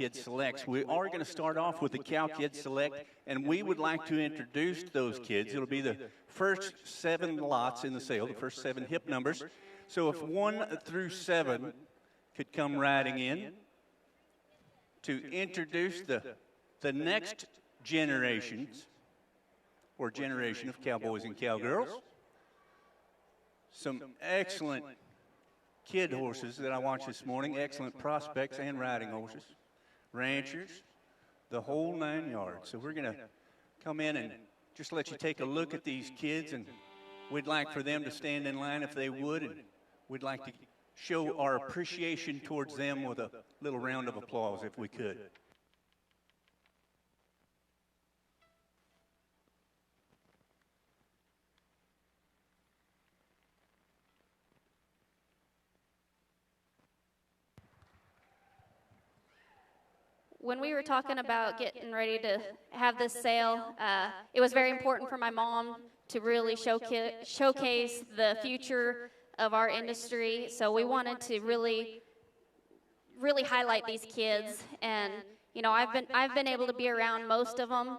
Kid Selects. We are going to start off with the Cow Kid Select, and we would like to introduce those kids. It'll be the first 7 lots in the sale, the first 7 hip numbers. So if 1 through 7 could come riding in to introduce the next generations or generation of cowboys and cowgirls. Some excellent kid horses that I watched this morning, excellent prospects and riding horses, ranchers, the whole 9 yards. So we're going to come in and just let you take a look at these kids, and we'd like for them to stand in line if they would, and we'd like to show our appreciation towards them with a little round of applause if we could. When we were talking about getting ready to have this sale, it was very important for my mom to really showcase the future of our industry. So we wanted to really highlight these kids. And you know, I've been able to be around most of them.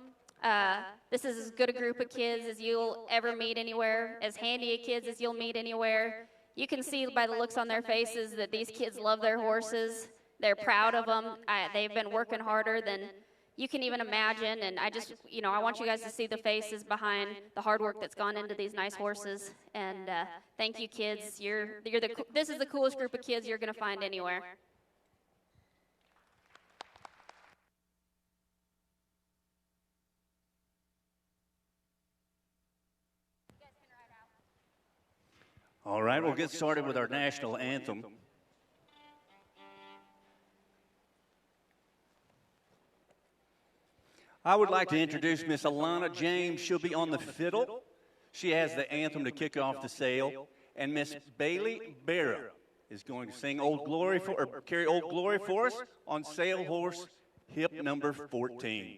This is as good a group of kids as you'll ever meet anywhere, as handy a kids as you'll meet anywhere. You can see by the looks on their faces that these kids love their horses. They're proud of them. They've been working harder than you can even imagine. And I just, you know, I want you guys to see the faces behind the hard work that's gone into these nice horses. And thank you, kids. This is the coolest group of kids you're going to find anywhere. All right, we'll get started with our national anthem. I would like to introduce Miss Alana James. She'll be on the fiddle. She has the anthem to kick off the sale. And Miss Bailey Barra is going to sing Old Glory carry Old Glory for us on sale horse hip number 14.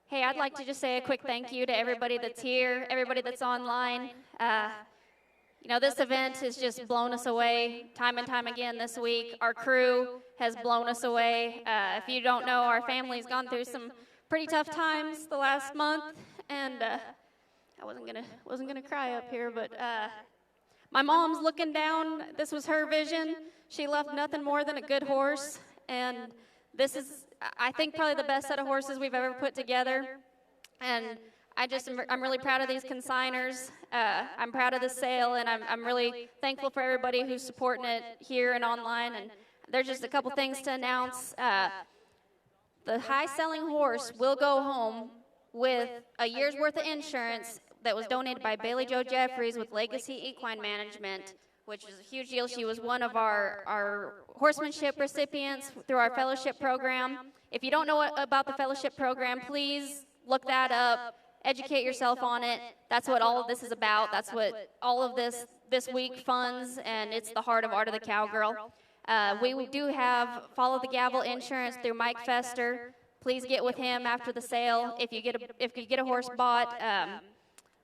Hey, I'd like to just say a quick thank you to everybody that's here, everybody that's online. You know, this event has just blown us away time and time again this week. Our crew has blown us away. If you don't know, our family's gone through some pretty tough times the last month, and I wasn't gonna cry up here, but my mom's looking down. This was her vision. She left nothing more than a good horse, and this is, I think, probably the best set of horses we've ever put together. And I'm really proud of these consigners. I'm proud of the sale, and I'm really thankful for everybody who's supporting it here and online. And there's just a couple things to announce. The high-selling horse will go home with a year's worth of insurance that was donated by Bailey Jo Jeffries with Legacy Equine Management, which is a huge deal. She was one of our horsemanship recipients through our fellowship program. If you don't know about the fellowship program, please look that up. Educate yourself on it. That's what all of this is about. That's what all of this week funds, and it's the heart of Art of the Cowgirl. We do have Follow the Gavel insurance through Mike Fester. Please get with him after the sale if you get a horse bought.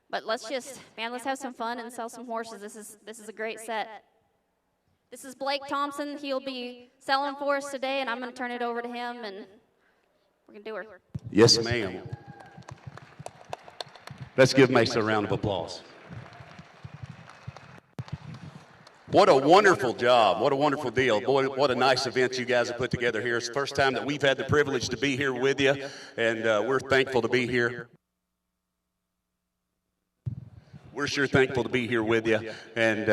But let's have some fun and sell some horses. This is a great set. This is Blake Thompson. He'll be selling for us today, and I'm going to turn it over to him, and we're going to do her. Yes, ma'am. Let's give Mace a round of applause. What a wonderful job. What a wonderful deal. Boy, what a nice event you guys have put together here. It's the first time that we've had the privilege to be here with you, and we're thankful to be here. We're sure thankful to be here with you, and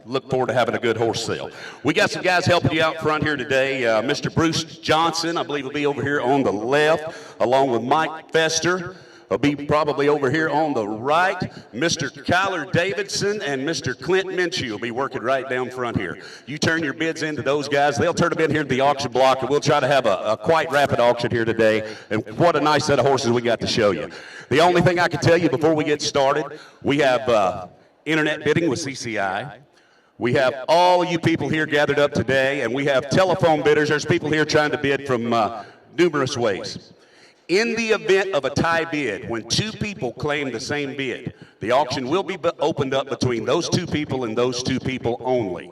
look forward to having a good horse sale. We got some guys helping you out front here today. Mr. Bruce Johnson, I believe, will be over here on the left, along with Mike Fester. He'll be probably over here on the right. Mr. Kyler Davidson and Mr. Clint Minshew will be working right down front here. You turn your bids into those guys. They'll turn them in here to the auction block, and we'll try to have a quite rapid auction here today. And what a nice set of horses we got to show you. The only thing I can tell you before we get started, we have internet bidding with CCI. We have all of you people here gathered up today, and we have telephone bidders. There's people here trying to bid from numerous ways. In the event of a tie bid, when two people claim the same bid, the auction will be opened up between those two people and those two people only.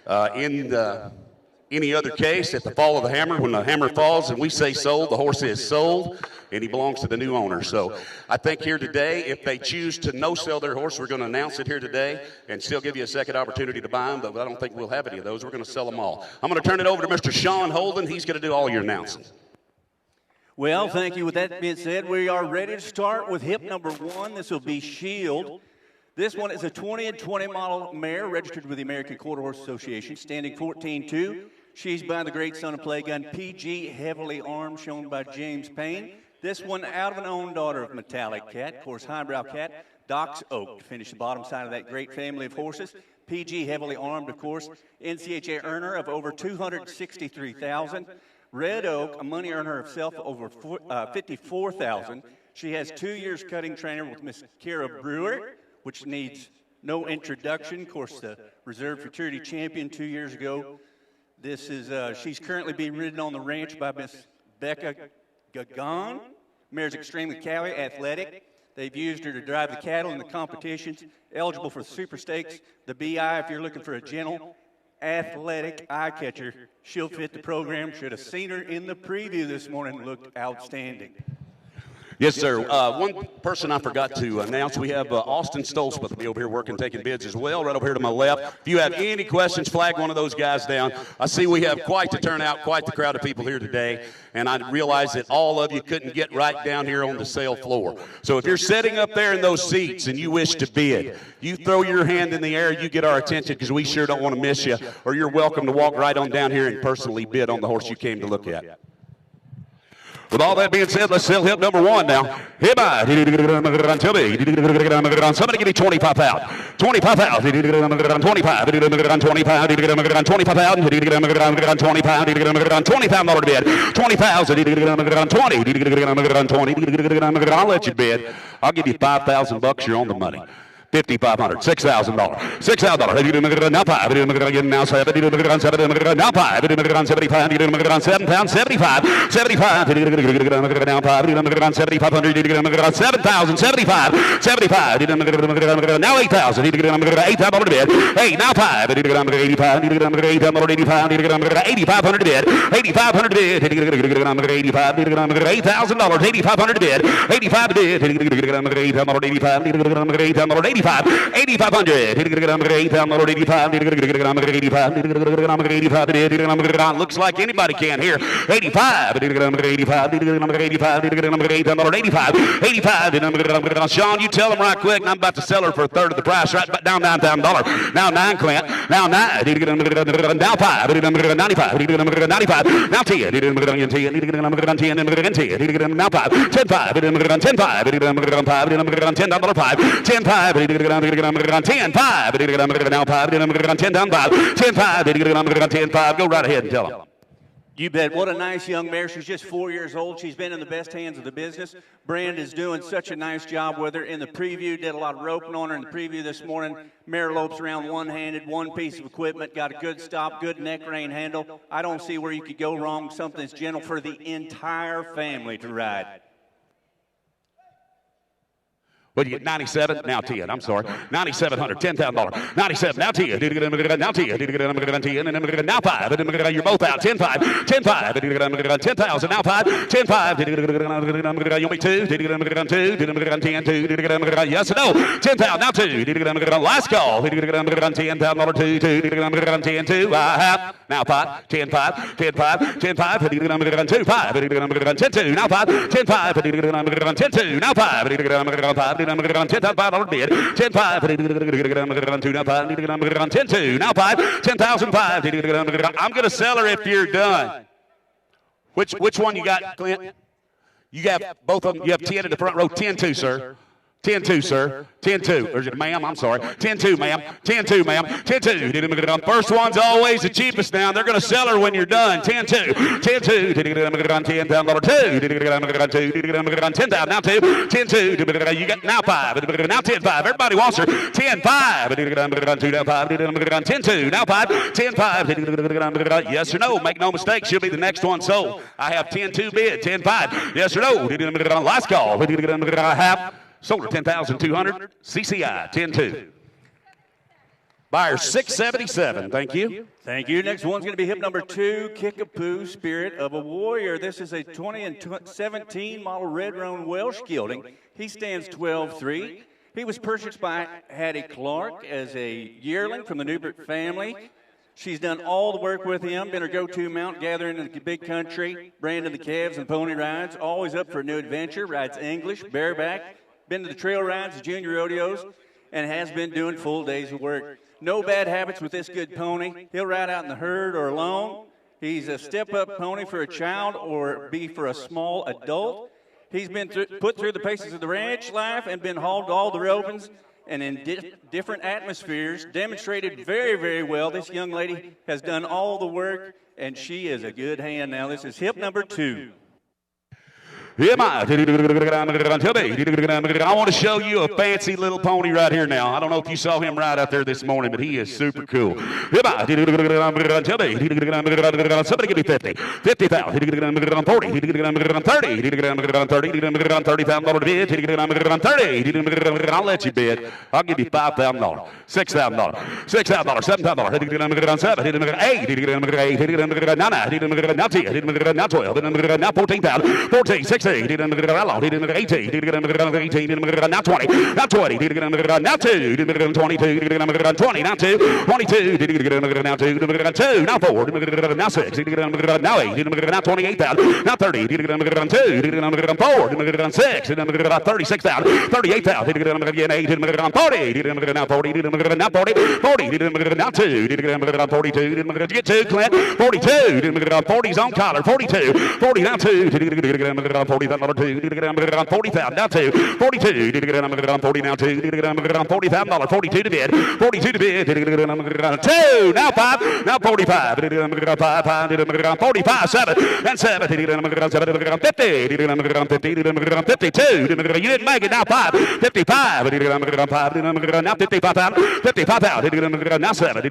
Any other case, at the fall of the hammer, when the hammer falls and we say sold, the horse is sold, and he belongs to the new owner. So I think here today, if they choose to no-sell their horse, we're going to announce it here today and still give you a second opportunity to buy them, but I don't think we'll have any of those. We're going to sell them all. I'm going to turn it over to Mr. Sean Holden. He's going to do all your announcing. Well, thank you. With that being said, we are ready to start with hip number 1. This will be Shield. This one is a 2020 model mare registered with the American Quarter Horse Association, standing 14-2. She's by the great son of Playgun, PG, heavily armed, shown by James Payne. This one out of an own daughter of Metallic Cat, of course, Highbrow Cat, Doc's Oak to finish the bottom side of that great family of horses. PG, heavily armed, of course, NCHA earner of over $263,000. Red Oak, a money earner herself, over $54,000. She has 2 years cutting trainer with Miss Kara Brewer, which needs no introduction. Of course, the Reserve Futurity champion 2 years ago. This is she's currently being ridden on the ranch by Miss Becca Gagan. Mare's extremely Cali, athletic. They've used her to drive the cattle in the competitions. Eligible for the Super Stakes, the BI. If you're looking for a gentle, athletic eye catcher, she'll fit the program. Should have seen her in the preview this morning. Looked outstanding. Yes, sir. One person I forgot to announce, we have Austin Stolzman will be over here working, taking bids as well, right over here to my left. If you have any questions, flag one of those guys down. I see we have quite the turnout, quite the crowd of people here today, and I realize that all of you couldn't get right down here on the sale floor. So if you're sitting up there in those seats and you wish to bid, you throw your hand in the air, you get our attention because we sure don't want to miss you, or you're welcome to walk right on down here and personally bid on the horse you came to look at. With all that being said, let's sell hip number 1 now. Hip by. Somebody give me 25 out. 25 out. 25. 25 out. 25 bid. 20,000. 20. I'll let you bid. I'll give you $5,000. You're on the money. $5,500, $6,000, $6,000. Now 5. Now 7. Now 5. 7 pounds. 75. 75. Now 5. 7,500. 7,000. 75. 75. Now 8,000. 8,000 bid. 8. Now 5. 85. 8,500 bid. 8,500 bid. 85. $8,000. 8,500 bid. 85 bid. 8,500. 85, 8,500. 85. Looks like anybody can here. 85. 85. Sean, you tell them right quick. I'm about to sell her for a third of the price. Right down $9,000. Now 9, Clint. Now 9. Now 5. 95. 95. Now 10. 10. Now 5. 10 5. 10 5. 10 5. 10 5. 10 5. 10 5. Now 5. 10 down 5. 10 5. 10 5. Go right ahead and tell them. You bet. What a nice young mare. She's just 4 years old. She's been in the best hands of the business. Brand is doing such a nice job with her. In the preview, did a lot of roping on her in the preview this morning. Mare lopes around one-handed, one piece of equipment, got a good stop, good neck rein handle. I don't see where you could go wrong. Something that's gentle for the entire family to ride. What do you get? 97, now 10. I'm sorry. 9,700, $10,000. 97, now 10. Now 10. Now 5. You're both out. 10 5. 10 5. 10,000. Now 5. 10 5. You'll be 2. 10 2. Yes or no? 10,000. Now 2. Last call. $10,000. 2. 10 2. I have. Now 5. 10 5. 10 5. 10 5. 2 5. 10 2. Now 5. 10 5. 10 2. Now 5. 10 $10,500 bid. 10 5. 2 now 5. 10 2 now 5. 10,005. I'm going to sell her if you're done. Which one you got, Clint? You have both of them. You have 10 in the front row. 10 2, sir. 10 2, sir. 10 2. Or is it ma'am? I'm sorry. 10 2, ma'am. 10 2, ma'am. 10 2. First one's always the cheapest now. They're going to sell her when you're done. 10 2. 10 2. 10 2. 10,000. Now 2. 10 2. You got now 5. Now 10 5. Everybody wants her. 10 5. 2 now 5. 10 2. Now 5. 10 5. Yes or no? Make no mistake. She'll be the next one sold. I have 10 2 bid. 10 5. Yes or no? Last call. I have. Sold her 10,200. CCI 10-2. Buyer 677. Thank you. Thank you. Next one's going to be hip number 2, Kickapoo, Spirit of a Warrior. This is a 2017 model red roan Welsh gelding. He stands 12'3". He was purchased by Hattie Clark as a yearling from the Newbert family. She's done all the work with him, been her go-to mount, gathering in the big country, branding the calves and pony rides, always up for a new adventure, rides English, bareback, been to the trail rides, the junior rodeos, and has been doing full days of work. No bad habits with this good pony. He'll ride out in the herd or alone. He's a step-up pony for a child or be for a small adult. He's been put through the paces of the ranch life and been hauled to all the ropings and in different atmospheres, demonstrated very, very well. This young lady has done all the work, and she is a good hand now. This is hip number 2. I want to show you a fancy little pony right here now. I don't know if you saw him right out there this morning, but he is super cool. Somebody give me 50. 50,000. 40. 30,000 bid. 30. I'll let you bid. I'll give you $5,000. $6,000. $6,000. $7,000. 7. 8. Now 10. Now 12. Now 14,000. 14. 16. 18, now 20, now 20, now 2, 22, now 20, now 22, now 2, now 4, now 6, now 8, now 28,000, now 30, 2, 4, 6, 36,000, 38,000, 8, now 40, now 40, now 40, now 2, 42, get 2, Clint, 42, 40's on collar, 42, 40, now 2, 40,000, now 2, 42, 40 now 2, $40,000, 42 to bid, 42 to bid, 2, now 5, now 45, 45, 7, and 7, 50, 52, you didn't make it, now 5, 55, now 55,000, 55,000, now 7,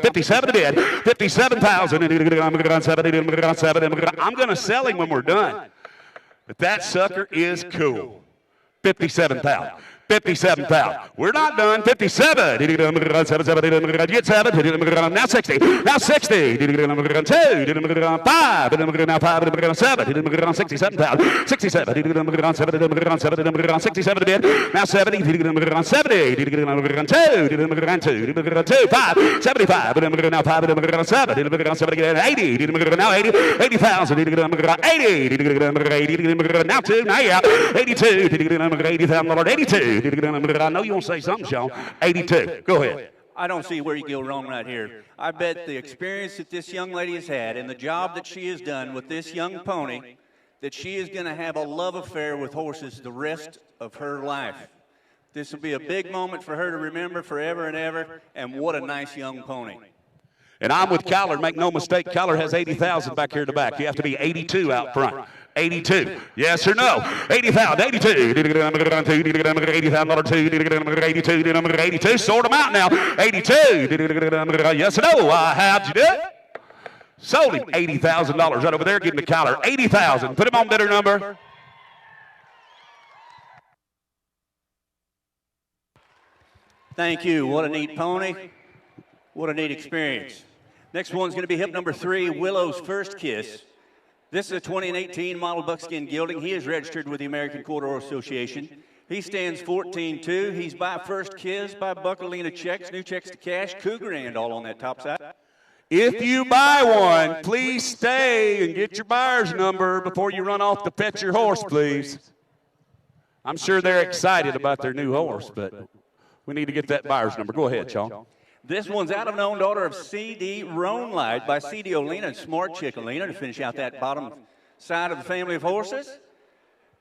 57 to bid, 57,000, I'm going to sell him when we're done. But that sucker is cool. 57,000. 57,000. We're not done. 57. Get 7. Now 60. Now 60. 2. Now 5. Now 5. 7. 67,000. 67. 67 bid. Now 70. 70. 2. 2. 5. 75. Now 5. 7. 80. Now 80. 80,000. 80. Now 2. Now yeah. 82. 80,000. 82. I know you want to say something, Sean. 82. Go ahead. I don't see where you go wrong right here. I bet the experience that this young lady has had and the job that she has done with this young pony, that she is going to have a love affair with horses the rest of her life. This will be a big moment for her to remember forever and ever, and what a nice young pony. And I'm with Kyler. Make no mistake, Kyler has 80,000 back here in the back. You have to be 82 out front. 82. Yes or no? 80,000. 82. 80,000. 82. Sort them out now. 82. Yes or no? How'd you do it? Sold him $80,000 right over there. Give him to Kyler. 80,000. Put him on better number. Thank you. What a neat pony. What a neat experience. Next one's going to be hip number 3, Willow's First Kiss. This is a 2018 model buckskin gelding. He is registered with the American Quarter Association. He stands 14-2. He's by First Kiss, by Buckalina checks, new checks to cash, Cougar and all on that top side. If you buy one, please stay and get your buyer's number before you run off to fetch your horse, please. I'm sure they're excited about their new horse, but we need to get that buyer's number. Go ahead, Sean. This one's out of known daughter of C.D. Roanlight by C.D. Olena and Smart Chick Olena to finish out that bottom side of the family of horses.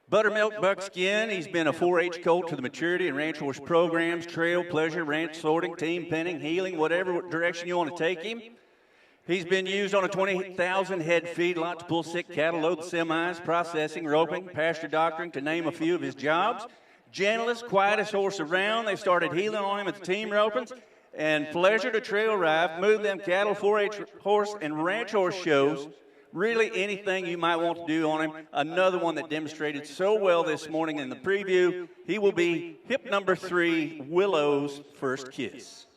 Buttermilk Buckskin, he's been a 4-H colt to the maturity and ranch horse programs, trail, pleasure, ranch sorting, team penning, healing, whatever direction you want to take him. He's been used on a 20,000 head feedlot to pull sick cattle, load semis, processing, roping, pasture doctoring, to name a few of his jobs. Gentlest, quietest horse around. They started healing on him at the team ropings. And pleasure to trail ride, move them cattle, 4-H horse and ranch horse shows. Really anything you might want to do on him. Another one that demonstrated so well this morning in the preview. He will be hip number 3, Willow's First Kiss.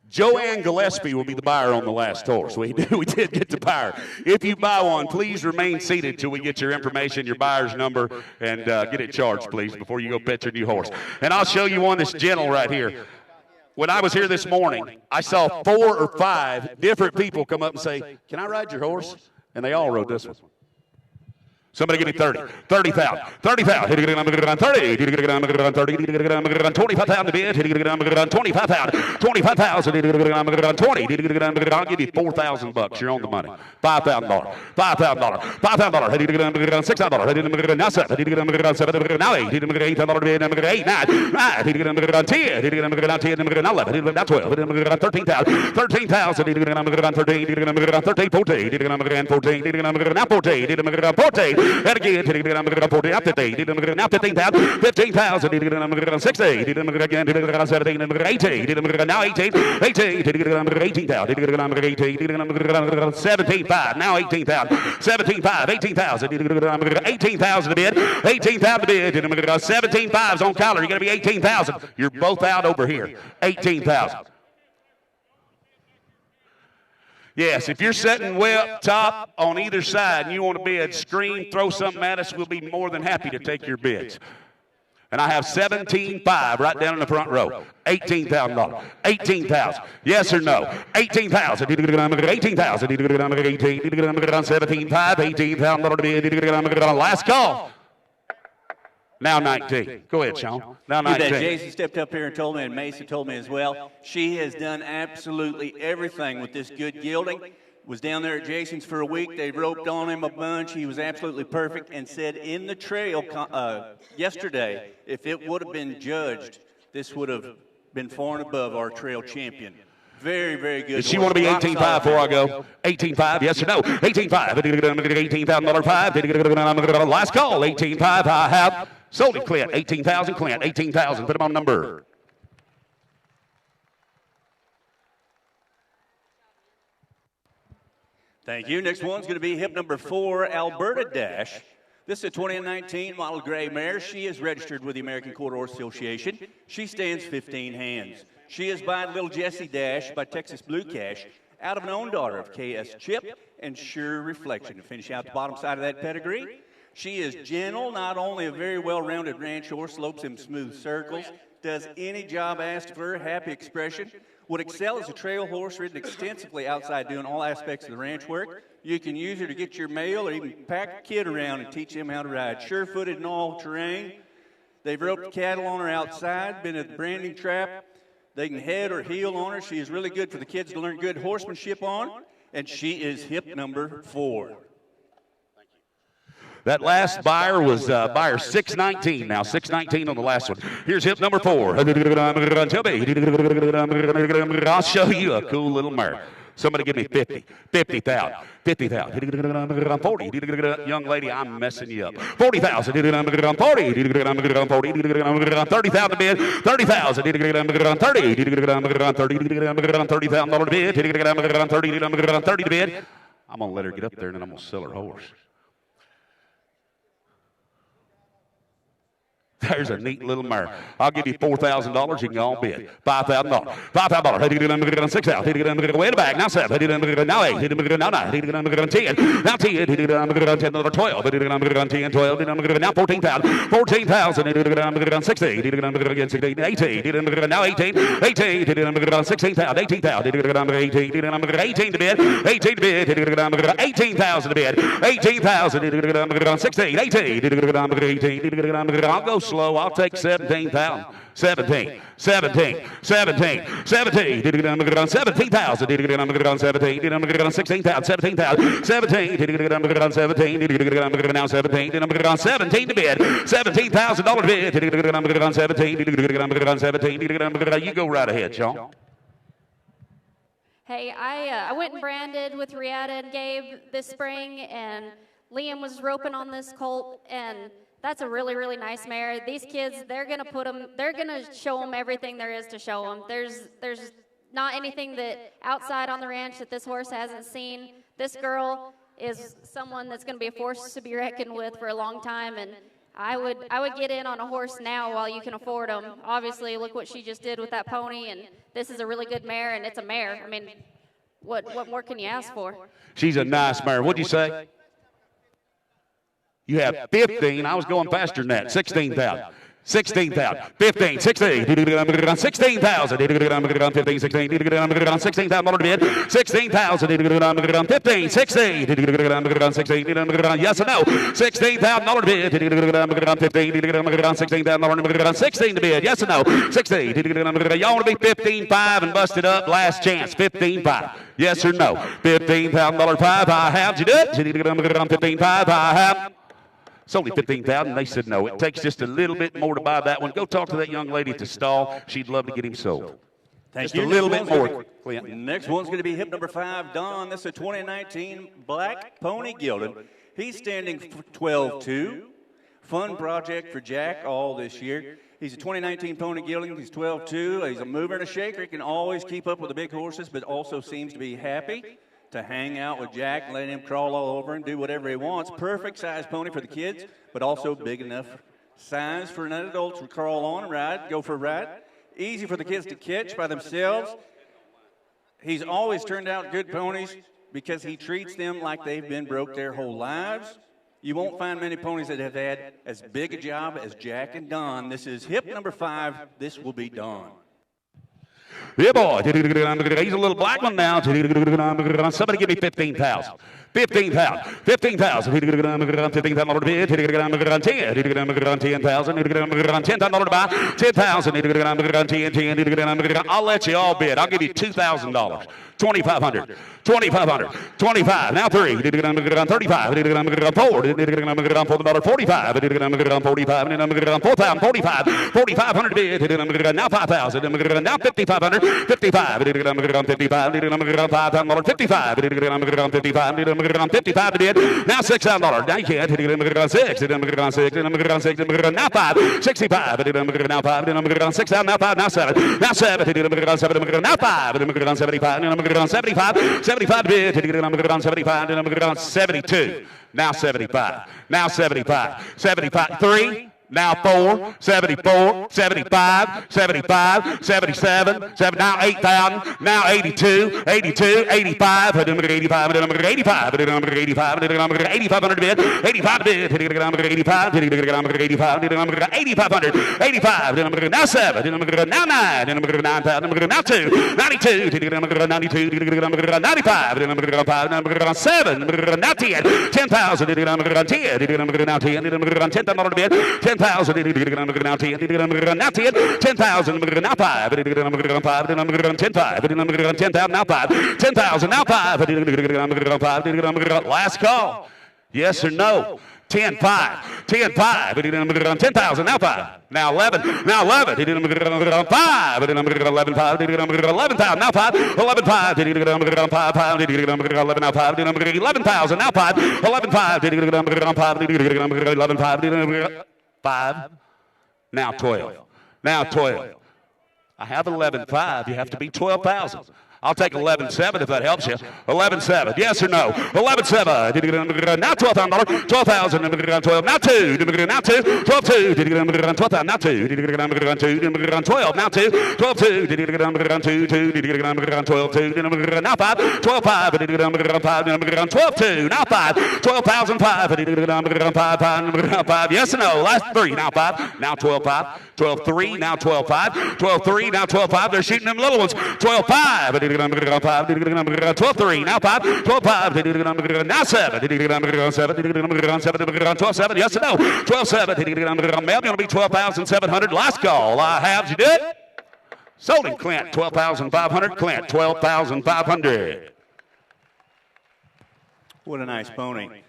Joanne Gillespie will be the buyer on the last horse. We did get the buyer. If you buy one, please remain seated till we get your information, your buyer's number, and get it charged, please, before you go pet your new horse. And I'll show you one that's gentle right here. When I was here this morning, I saw 4 or 5 different people come up and say, "Can I ride your horse?" And they all rode this one. Somebody give me 30. 30,000. 30,000. 30. 25,000 to bid. 25,000. 25,000. 20. I'll give you $4,000. You're on the money. $5,000. $5,000. $5,000. $6,000. Now 7. Now 8. $8,000. 8. 9. 10. Now 11. Now 12. 13,000. 13,000. 13. 14. 14. Now 14. 14. And again, now 15,000, now 15,000, 15,000, 16, 17, 18, now 18, 18,000, 17,500, now 18,000, 17,500, 18,000, 18,000 to bid, 18,000 to bid, 17,500's on collar, you're going to be 18,000. You're both out over here, 18,000. Yes, if you're sitting way up top on either side and you want to bid, scream, throw something at us, we'll be more than happy to take your bids. And I have 17,500 right down in the front row. $18,000. 18,000. Yes or no? 18,000. 18,000. 17,500. 18,000. Last call. Now 19. Go ahead, Sean. Now 19. Jason stepped up here and told me, and Mason told me as well, she has done absolutely everything with this good gelding. Was down there at Jason's for a week. They roped on him a bunch. He was absolutely perfect and said in the trail yesterday, if it would have been judged, this would have been far and above our trail champion. Very, very good. Does she want to be 18,500 before I go? 18,500, yes or no? 18,500. $18,000. Last call, 18,500. I have sold it, Clint. 18,000, Clint. 18,000. Put him on number. Thank you. Next one's going to be hip number 4, Alberta Dash. This is a 2019 model gray mare. She is registered with the American Quarter Horse Association. She stands 15 hands. She is by Little Jessie Dash by Texas Blue Cash, out of an own daughter of K.S. Chip and Sure Reflection. To finish out the bottom side of that pedigree, she is gentle, not only a very well-rounded ranch horse, slopes in smooth circles, does any job asked of her, happy expression, would excel as a trail horse, ridden extensively outside doing all aspects of the ranch work. You can use her to get your mail or even pack a kid around and teach him how to ride. Sure-footed in all terrain. They've roped cattle on her outside, been at the branding trap. They can head or heel on her. She is really good for the kids to learn good horsemanship on, and she is hip number 4. That last buyer was buyer 619 now, 619 on the last one. Here's hip number 4. I'll show you a cool little mare. Somebody give me 50. 50,000. 50,000. 40. Young lady, I'm messing you up. 40,000. 40. 30,000 bid. 30,000. 30. 30,000 bid. 30 bid. I'm going to let her get up there and then I'm going to sell her horse. There's a neat little mare. I'll give you $4,000. You can all bid. $5,000. $5,000. 6,000. Way in the back. Now 7. Now 8. Now 9. Now 10. Now 10. 10. Another 12. 10. 12. Now 14,000. 14,000. 16. 16. 18. Now 18. 18. 16,000. 18,000. 18 to bid. 18 to bid. 18,000 to bid. 18,000. 16. 18. I'll go slow. I'll take 17,000. 17. 17. 17. 17. 17,000. 17. 16,000. 17,000. 17. 17. Now 17. 17 to bid. $17,000 bid. 17. You go right ahead, Sean. Hey, I went and branded with Riata and Gabe this spring, and Liam was roping on this colt, and that's a really, really nice mare. These kids, they're going to show them everything there is to show them. There's not anything that outside on the ranch that this horse hasn't seen. This girl is someone that's going to be a force to be reckoned with for a long time, and I would get in on a horse now while you can afford them. Obviously, look what she just did with that pony, and this is a really good mare, and it's a mare. I mean, what more can you ask for? She's a nice mare. What'd you say? You have 15. I was going faster than that. 16,000. 16,000. 15. 16. 16,000. 15. 16. 16,000 bid. 16,000. 15. 16. 16. Yes or no? $16,000 bid. 15. 16,000. 16 to bid. Yes or no? 16. Y'all want to be 15.5 and bust it up? Last chance. 15.5. Yes or no? $15,000 5. I have. Did you do it? 15.5. I have. It's only 15,000. They said no. It takes just a little bit more to buy that one. Go talk to that young lady at the stall. She'd love to get him sold. Just a little bit more. Next one's going to be hip number 5, Don. This is a 2019 Black Pony Gilded. He's standing 12-2. Fun project for Jack all this year. He's a 2019 Pony Gilding. He's 12-2. He's a mover and a shaker. He can always keep up with the big horses, but also seems to be happy to hang out with Jack, let him crawl all over and do whatever he wants. Perfect size pony for the kids, but also big enough size for an adult to crawl on and ride, go for a ride. Easy for the kids to catch by themselves. He's always turned out good ponies because he treats them like they've been broke their whole lives. You won't find many ponies that have had as big a job as Jack and Don. This is hip number 5. This will be Don. Yeah, boy. He's a little black one now. Somebody give me 15,000. 15,000. 15,000. 15,000 bid. 10,000. 10,000 buy. 10,000. 10. I'll let you all bid. I'll give you $2,000. 2,500. 2,500. 25. Now 3. 35. 4. For the dollar. 45. 45. 4,000. 45. 4,500 bid. Now 5,000. Now 5,500. 55. 55. $5,000. 55. 55. 55 to bid. Now $6,000. Now you can't. 6. Now 5. 65. Now 5. 6,000. Now 5. Now 7. Now 7. Now 5. 75. 75. 75 to bid. 75. 72. Now 75. Now 75. 75. 3. Now 4, 74, 75, 75, 77, 7, now 8,000, now 82, 82, 85, 85, 85, 85, 8,500 bid, 85 bid, 85, 85, 8,500, 85, now 7, now 9, 9,000, now 2, 92, 92, 95, 7, now 10, 10,000, 10, now 10, 10,000 bid, 10,000. Now 10, now 10, 10,000, now 5, 5, 10,000, now 5, 10,000, now 5, last call, yes or no? 10, 5, 10, 5, 10,000, now 5, now 11, now 11, 5, 11, 5, 11,000, now 5, 11, 5, 5, 11, now 5, 11,000, now 5, 11, 5, 11, 5, 5, now 12, now 12. I have 11.5. You have to be 12,000. I'll take 11.7 if that helps you. 11.7, yes or no? 11.7. Now $12,000. 12,000. 12. Now 2. Now 2. 12.2. 12,000. Now 2. 2. 12. Now 2. 12.2. 2. 12.2. Now 5. 12.5. 12.2. Now 5. 12,005. 5. Yes or no? Last 3. Now 5. Now 12.5. 12.3. Now 12.5. 12.3. Now 12.5. They're shooting them little ones. 12.5. 12-3, now 5, 12-5, now 7, 12-7, yes or no? 12-7, ma'am, going to be 12,700. Last call, I have you do it. Sold him, Clint, 12,500. Clint, 12,500. What a nice pony.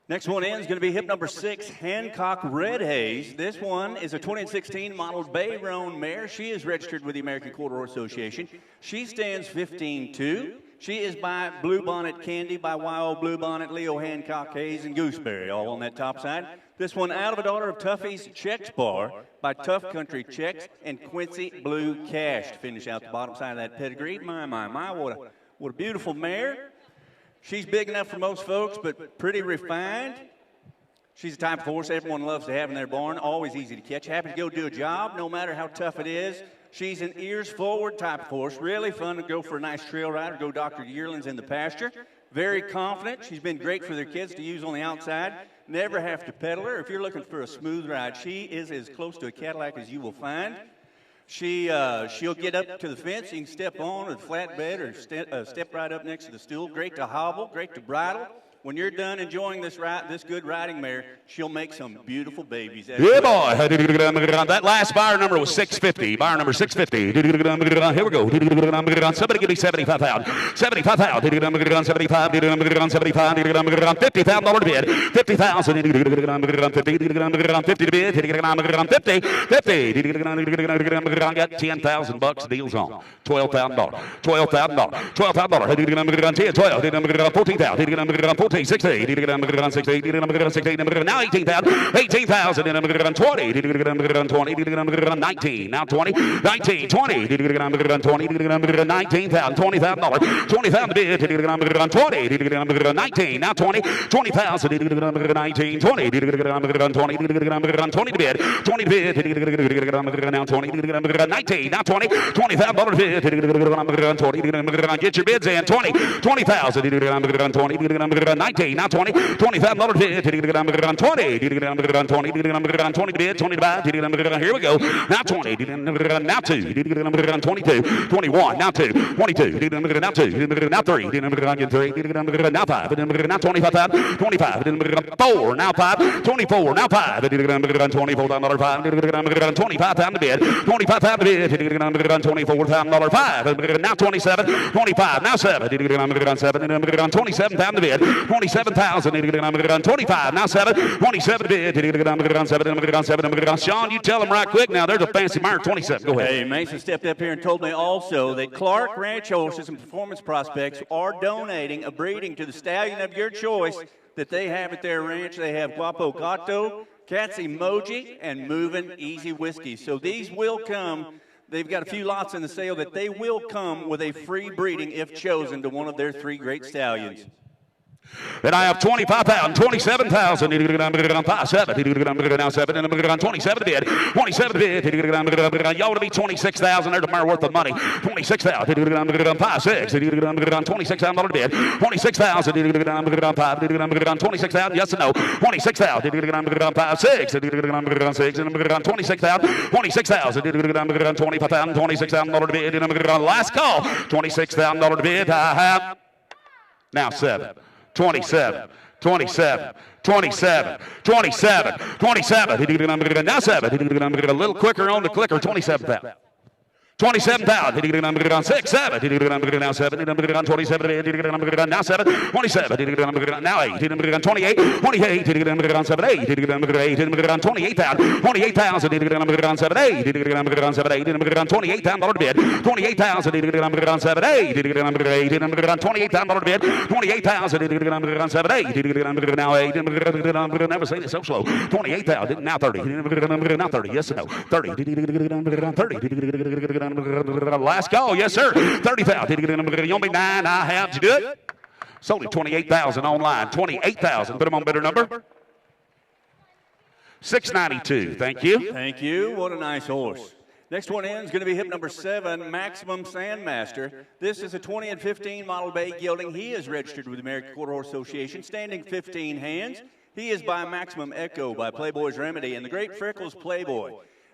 Next one in is going to be hip number 6, Hancock Red Haze. This one is a 2016 model Bay Roan mare. She is registered with the American Quarter Association. She stands 15-2. She is by Blue Bonnet Candy, by Y.O. Blue Bonnet, Leo Hancock Hayes, and Gooseberry, all on that top side. This one out of a daughter of Tuffy's Chex Bar by Tough Country Chex and Quincy Blue Cash to finish out the bottom side of that pedigree. My, what a beautiful mare. She's big enough for most folks, but pretty refined. She's a type of horse everyone loves to have in their barn, always easy to catch. Happy to go do a job, no matter how tough it is. She's an ears-forward type of horse, really fun to go for a nice trail ride or go doctor yearlings in the pasture. Very confident. She's been great for their kids to use on the outside. Never have to pedal her. If you're looking for a smooth ride, she is as close to a Cadillac as you will find. She'll get up to the fence. You can step on a flatbed or step right up next to the stool. Great to hobble, great to bridle. When you're done enjoying this good riding mare, she'll make some beautiful babies. Yeah, boy. That last buyer number was 650. Buyer number 650. Here we go. Somebody give me 75,000. 75,000. 75. 75. $50,000 bid. 50,000. 50 bid. 50. 50. Got $10,000 deals on. $12,000. $12,000. $12,000. 12. 14,000. 14, 16, 16, now 18,000, 18,000, 20, 19, now 20, 19, 20, 19,000, $20,000, $20,000 bid, 20, 19, now 20, 20,000, 19, 20, 20 bid, 20 bid, now 20, 19, now 20, $20,000 bid, 20, get your bids in, 20, 20,000, 20, 19, now 20, $20,000 bid, 20, 20 bid, 20 to buy, here we go, now 20, now 2, 22, 21, now 2, 22, now 2, now 3, now 5, now 25,000, 25, 4, now 5, 24, now 5, $24,000, 5, 25,000 bid, 25,000 bid, $24,000, 5, now 27, 25, now 7, 27,000 bid, 27,000. 25. Now 7. 27 bid. 7. Sean, you tell them right quick. Now there's a fancy mare. 27. Go ahead. Hey, Mason stepped up here and told me also that Clark Ranch Horses and Performance Prospects are donating a breeding to the stallion of your choice that they have at their ranch. They have Guapo Gato, Cat's Emoji, and Movin' Easy Whiskey. So these will come. They've got a few lots in the sale that they will come with a free breeding if chosen to one of their 3 great stallions. And I have 25,000, 27,000, 7, now 7, and 27 bid, 27 bid, y'all to be 26,000, there's a mare worth of money, 26,000, 5, 6, $26,000 bid, 26,000, 5, 26,000, yes or no, 26,000, 5, 6, 6, 26,000, 26,000, 25,000, $26,000 bid, last call, $26,000 bid, I have, now 7. 27, 27, 27, 27, 27. Now 7. A little quicker on the clicker. 27,000. 27,000. 6, 7. Now 7. 27. Now 7. 27. Now 8. 28. 28. 7, 8. 28,000. 28,000. 7, 8. 28,000 bid. 28,000. 7, 8. 28,000 bid. 28,000. 7, 8. Now 8. Never seen it so slow. 28,000. Now 30. Now 30. Yes or no? 30. 30. Last call, yes sir. 30,000. You owe me 9. I have. Did you do it? It's only 28,000 online. 28,000. Put them on better number. 692. Thank you. Thank you. What a nice horse. Next one in is going to be hip number 7, Maximum Sandmaster. This is a 2015 model bay gelding. He is registered with the American Quarter Horse Association, standing 15 hands. He is by Maximum Echo by Playboy's Remedy and the Great Freckles Playboy.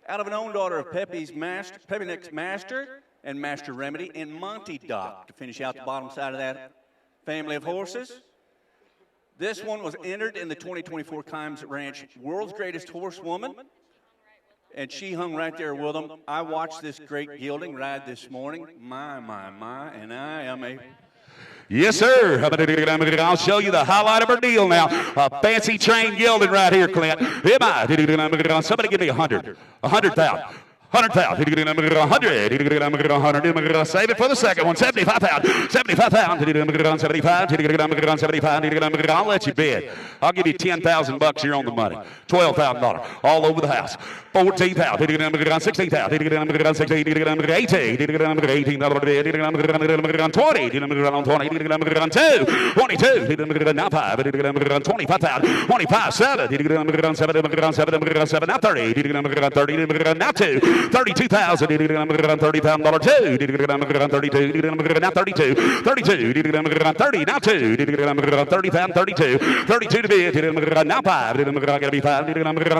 Out of an own daughter of Peppy Next Master and Master Remedy and Monty Doc to finish out the bottom side of that family of horses. This one was entered in the 2024 Kimes Ranch World's Greatest Horsewoman, and she hung right there with them. I watched this great gelding ride this morning. My, and I am a... Yes, sir. I'll show you the highlight of her deal now. A fancy trained gelding right here, Clint. Somebody give me 100. 100,000. 100,000. 100. Save it for the second one. 75,000. 75,000. 75. I'll let you bid. I'll give you $10,000 here on the money. $12,000 all over the house. 14,000. 16,000. 18. 18. 20. 22. Now 5. 25,000. 25. 7. 7. Now 30. 30. Now 2. 32,000. $30,000. 2. 32. Now 32. 32. 30. Now 2. 30,000. 32. 32 to bid. Now 5. Gotta be 5.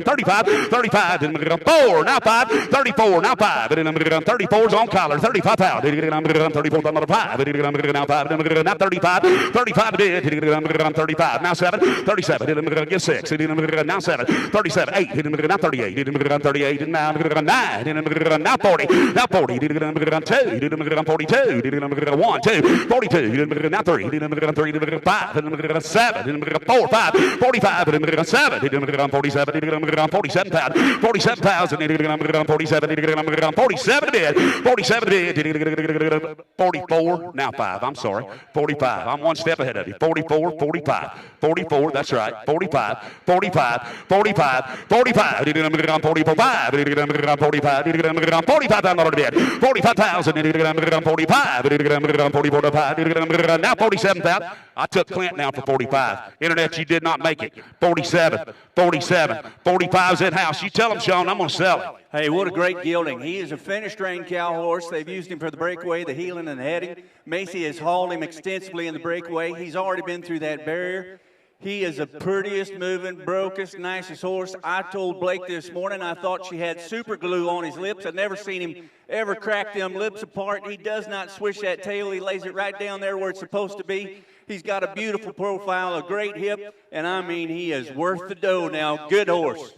35. 35. 4. Now 5. 34. Now 5. 34's on collar. 35,000. 34,000. 5. Now 5. Now 35. 35 to bid. 35. Now 7. 37. Get 6. Now 7. 37. 8. Now 38. 38. Now 9. Now 40. Now 40. 2. 42. 1. 2. 42. Now 3. 3. 5. 7. 4. 5. 45. 7. 47. 47,000. 47,000. 47. 47 bid. 47 bid. 44. Now 5. I'm sorry. 45. I'm one step ahead of you. 44. 45. 44. That's right. 45. 45. 45. 45. 45. 45. $45,000 bid. 45,000. 45. Now 47,000. I took Clint now for 45. Internet, you did not make it. 47. 47. 45's in house. You tell him, Sean, I'm going to sell it. Hey, what a great gelding. He is a finished-trained cow horse. They've used him for the breakaway, the heeling, and the heading. Macy has hauled him extensively in the breakaway. He's already been through that barrier. He is the prettiest, moving, brokest, nicest horse. I told Blake this morning I thought she had super glue on his lips. I've never seen him ever crack them lips apart. He does not swish that tail. He lays it right down there where it's supposed to be. He's got a beautiful profile, a great hip, and I mean he is worth the dough now. Good horse.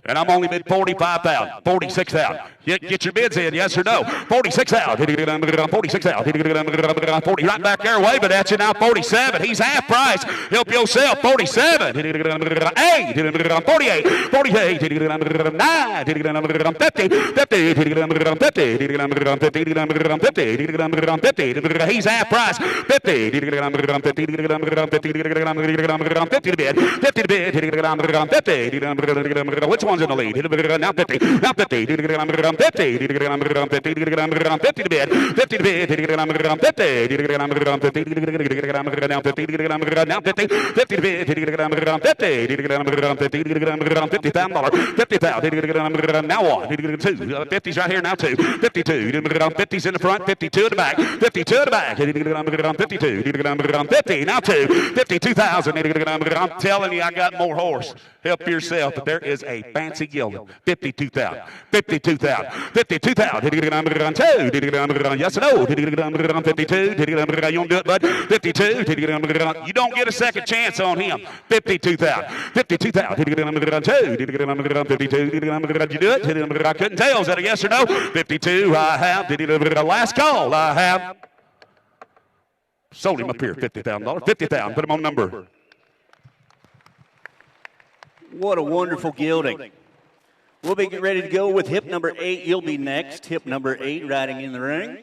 And I'm only bid 45,000, 46,000. Get your bids in, yes or no? 46,000. 46,000. 40 right back there, waving at you now. 47. He's half price. Help yourself. 47. 8. 48. 48. 9. 50. 50. 50. He's half price. 50. 50 to bid. 50 to bid. 50. Which one's in the lead? Now 50. Now 50. 50 to bid. 50 to bid. 50 to bid. 50. Now 50. Now 50. 50 to bid. 50. $50,000. 50,000. Now what? 2. 50's right here now. 2. 52. 50's in the front. 52 in the back. 52 in the back. 52. 50. Now 2. 52,000. I'm telling you, I got more horse. Help yourself, but there is a fancy gelding. 52,000. 52,000. 52,000. 2. Yes or no? 52. You don't do it, bud. 52. You don't get a second chance on him. 52,000. 52,000. 2. 52. Did you do it? I couldn't tell. Is that a yes or no? 52. I have. Last call. I have. Sold him up here. $50,000. 50,000. Put him on number. What a wonderful gelding. We'll be getting ready to go with hip number 8. You'll be next. Hip number 8 riding in the ring.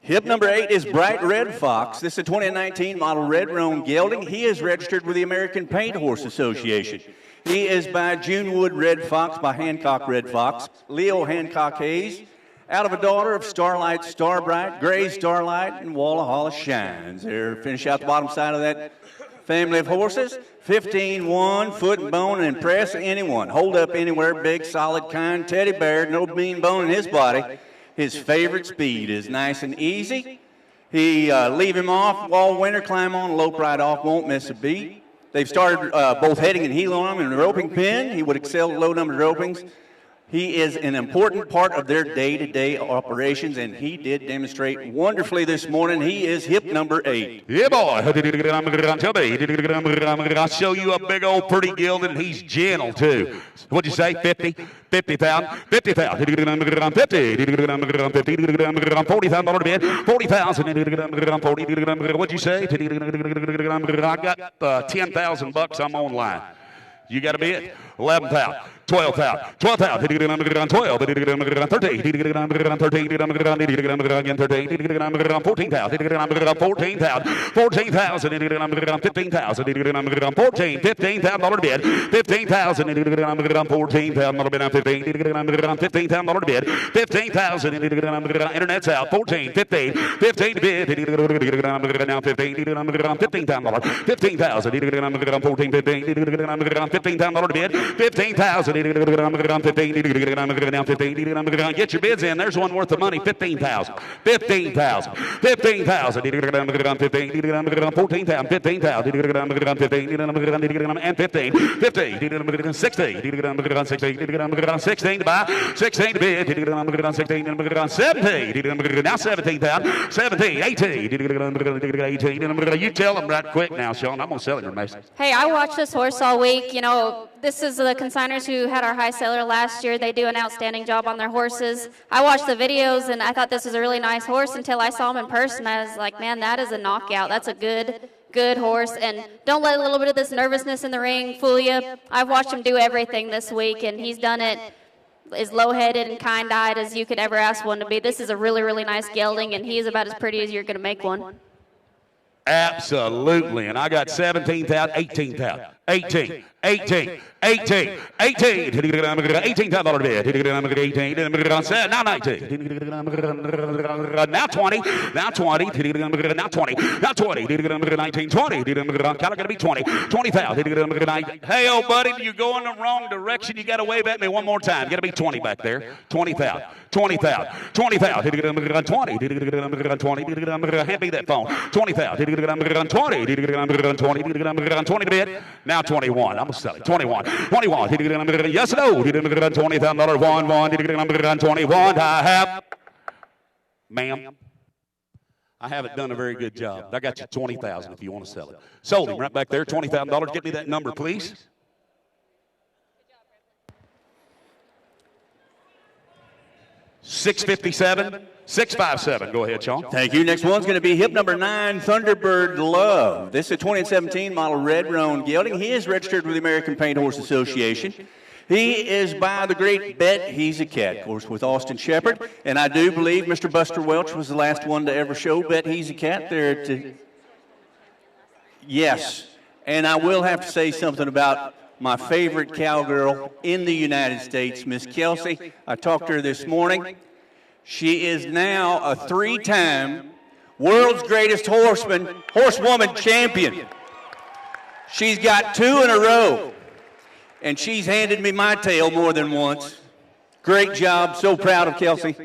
Hip number 8 is Bright Red Fox. This is a 2019 model red roan gelding. He is registered with the American Paint Horse Association. He is by Junewood Red Fox, by Hancock Red Fox, Leo Hancock Hayes, out of a daughter of Starlight Starbright, Gray Starlight, and Walla Halla Shines. There, finish out the bottom side of that family of horses. 15-1, foot and bone, and impress anyone. Hold up anywhere, big, solid, kind teddy bear, no mean bone in his body. His favorite speed is nice and easy. He leave him off all winter, climb on, lope right off, won't miss a beat. They've started both heading and heel on him in the roping pen. He would excel at low-numbered ropings. He is an important part of their day-to-day operations, and he did demonstrate wonderfully this morning. He is hip number 8. Yeah, boy. I'll show you a big old pretty gelding, and he's gentle, too. What'd you say, 50? 50,000? 50,000. 50. 40,000 bid. 40,000. 40. What'd you say? I got 10,000 bucks. I'm online. You got a bid? 11,000. 12,000. 12,000. 12. 13. 13. 14,000. 14,000. 14,000. 15,000. 14. $15,000 bid. 15,000. 14,000 bid. 15,000 bid. 15,000. Internet's out. 14. 15. 15 bid. Now 15. 15,000. 15,000. 14. 15. $15,000 bid. 15,000. 15. Get your bids in. There's one worth of money. 15,000. 15,000. 15,000. 15,000. 14,000. 15,000. 15. And 15. 15. 16. 16 to buy. 16 to bid. 16. 17. Now 17,000. 17. 18. 18. You tell them right quick now, Sean. I'm going to sell it, Mason. Hey, I watched this horse all week. You know, this is the consigners who had our high seller last year. They do an outstanding job on their horses. I watched the videos, and I thought this was a really nice horse until I saw him in person. I was like, man, that is a knockout. That's a good horse. And don't let a little bit of this nervousness in the ring fool you. I've watched him do everything this week, and he's done it as low-headed and kind-eyed as you could ever ask one to be. This is a really, really nice gelding, and he is about as pretty as you're going to make one. Absolutely. And I got 17,000, 18,000, 18, 18, 18, 18, $18,000 bid. 18, now 19, now 20, now 20, now 20, now 20, 19, 20, gotta be 20, 20,000. Hey, old buddy, you're going the wrong direction. You got to wave at me one more time. Got to be 20 back there. 20,000, 20,000, 20,000, 20, hand me that phone. 20,000, 20 bid. Now 21. I'm going to sell it. 21. 21. Yes or no? $20,000. 1. 21. I have. Ma'am. I haven't done a very good job. I got you $20,000 if you want to sell it. Sold him right back there, $20,000. Get me that number, please. $657, $657. Go ahead, Sean. Thank you. Next one's going to be hip number 9, Thunderbird Love. This is a 2017 model red roan gelding. He is registered with the American Paint Horse Association. He is by the great Bet He's a Cat, of course, with Austin Shepard. And I do believe Mr. Buster Welch was the last one to ever show Bet He's a Cat there. Yes. And I will have to say something about my favorite cowgirl in the United States, Miss Kelsey. I talked to her this morning. She is now a 3-time world's greatest horsewoman champion. She's got 2 in a row. And she's handed me my tail more than once. Great job. So proud of Kelsey.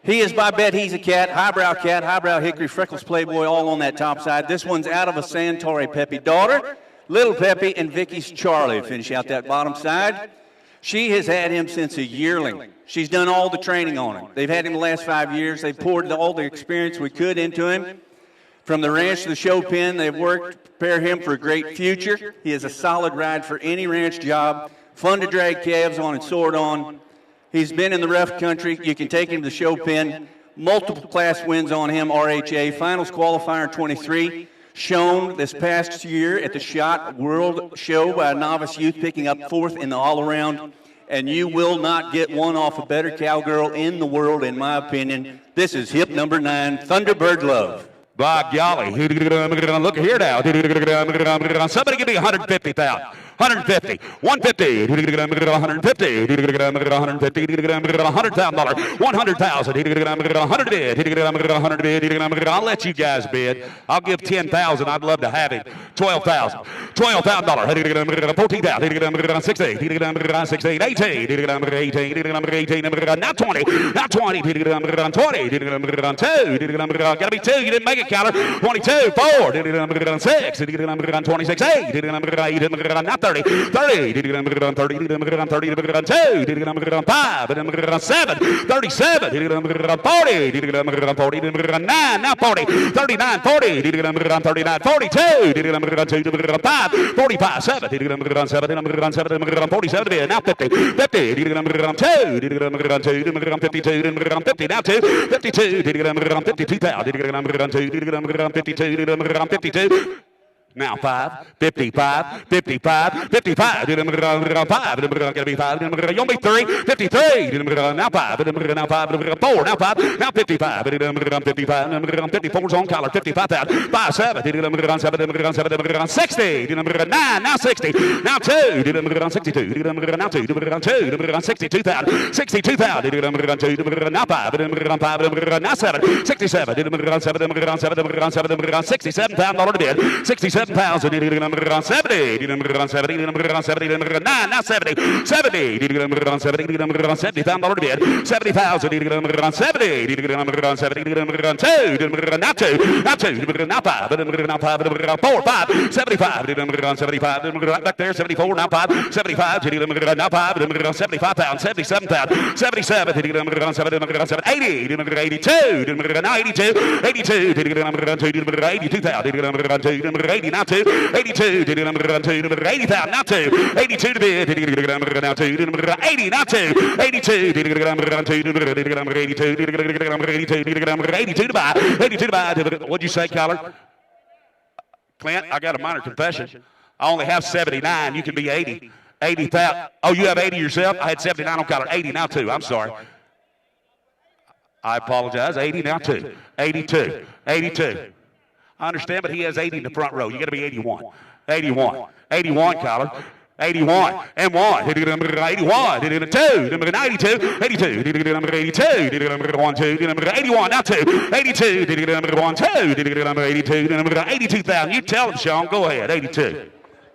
He is by Bet He's a Cat, highbrow hickory, freckles playboy, all on that top side. This one's out of a Santori Peppy daughter, Little Peppy, and Vicky's Charlie finish out that bottom side. She has had him since a yearling. She's done all the training on him. They've had him the last 5 years. They've poured all the experience we could into him. From the ranch to the show pen, they've worked to prepare him for a great future. He is a solid ride for any ranch job. Fun to drag calves on and sword on. He's been in the rough country. You can take him to the show pen. Multiple class wins on him, RHA. Finals qualifier 23. Shown this past year at the Shot World Show by a novice youth, picking up 4th in the all-around. And you will not get one off a better cowgirl in the world, in my opinion. This is hip number 9, Thunderbird Love. By golly. Look here now. Somebody give me 150,000. 150, 150, 150, $100,000, 100,000, 100 I'll let you guys bid. I'll give 10,000. I'd love to have him. 12,000, $12,000, 14,000, 16, 16, 18, 18, not 20, not 20, 20, 2, gotta be 2. You didn't make it, Keller. 22, 4, 6, 26, 8, not 30, 30, 30, 2, 5, 7, 37, 40, 9, now 40, 39, 40, 39, 42, 5, 45, 7, 47, now 50, 50, 2, 52, 50, now 2, 52, 52, now 5, 55, 55, 55, 5, gotta be 5, you want me 3, 53, now 5, now 5, 4, now 5, now 55, 55, 54's on collar, 55,000, 5, 7, 60, 9, now 60, now 2, 62, now 2, 62,000, 62,000, now 5, now 7, 67, 67,000 bid, 67,000, 70, 70, 9, now 70, 70, 70,000 bid, 70,000, 70, 2, now 2, now 2, now 5, 4, 5, 75, 75, back there, 74, now 5, 75, now 5, 75,000, 77,000, 77, 80, now 82, 82, 82,000, now 2, 82, 80,000, now 2, 82 to bid, now 2, 80, now 2, 82, 82 to buy, 82 to buy. What'd you say, Collar? Clint, I got a minor confession. I only have 79. You can be 80. 80,000. Oh, you have 80 yourself? I had 79 on Collar. 80, now 2. I'm sorry. I apologize. 80, now 2. 82. 82. I understand, but he has 80 in the front row. You got to be 81. 81. 81, Collar. 81 and 1. 81. 2. 92. 82. 82. 1, 2. 81. Now 2. 82. 1, 2. 82,000. You tell him, Sean. Go ahead. 82.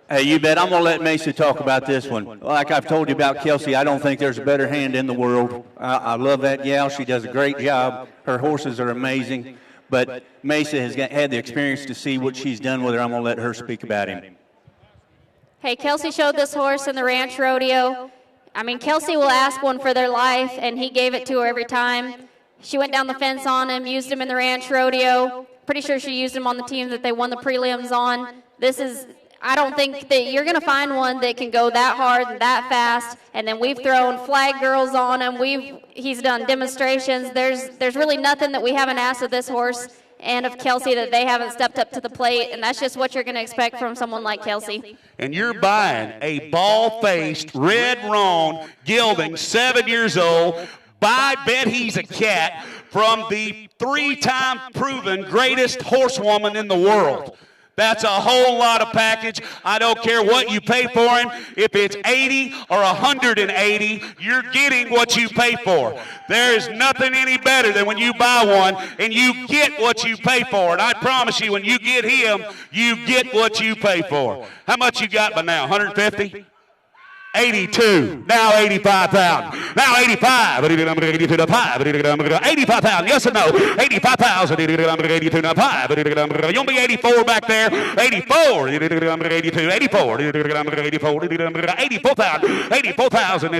Hey, you bet. I'm going to let Mesa talk about this one. Like I've told you about Kelsey, I don't think there's a better hand in the world. I love that gal. She does a great job. Her horses are amazing. But Mesa has had the experience to see what she's done with her. I'm going to let her speak about him. Hey, Kelsey showed this horse in the ranch rodeo. I mean, Kelsey will ask one for their life, and he gave it to her every time. She went down the fence on him, used him in the ranch rodeo. pretty sure she used him on the team that they won the prelims on. I don't think that you're going to find one that can go that hard and that fast. And then we've thrown flag girls on him. He's done demonstrations. There's really nothing that we haven't asked of this horse and of Kelsey that they haven't stepped up to the plate. And that's just what you're going to expect from someone like Kelsey. And you're buying a ball-faced, red-roan gelding, 7 years old. I bet he's a cat from the 3-time proven greatest horsewoman in the world. That's a whole lot of package. I don't care what you pay for him. If it's 80 or 180, you're getting what you pay for. There is nothing any better than when you buy one and you get what you pay for. And I promise you, when you get him, you get what you pay for. How much you got by now? 150? 82. Now 85,000. Now 85. 85,000. Yes or no? 85,000. You'll be 84 back there. 84. 82. 84. 84,000. 84,000.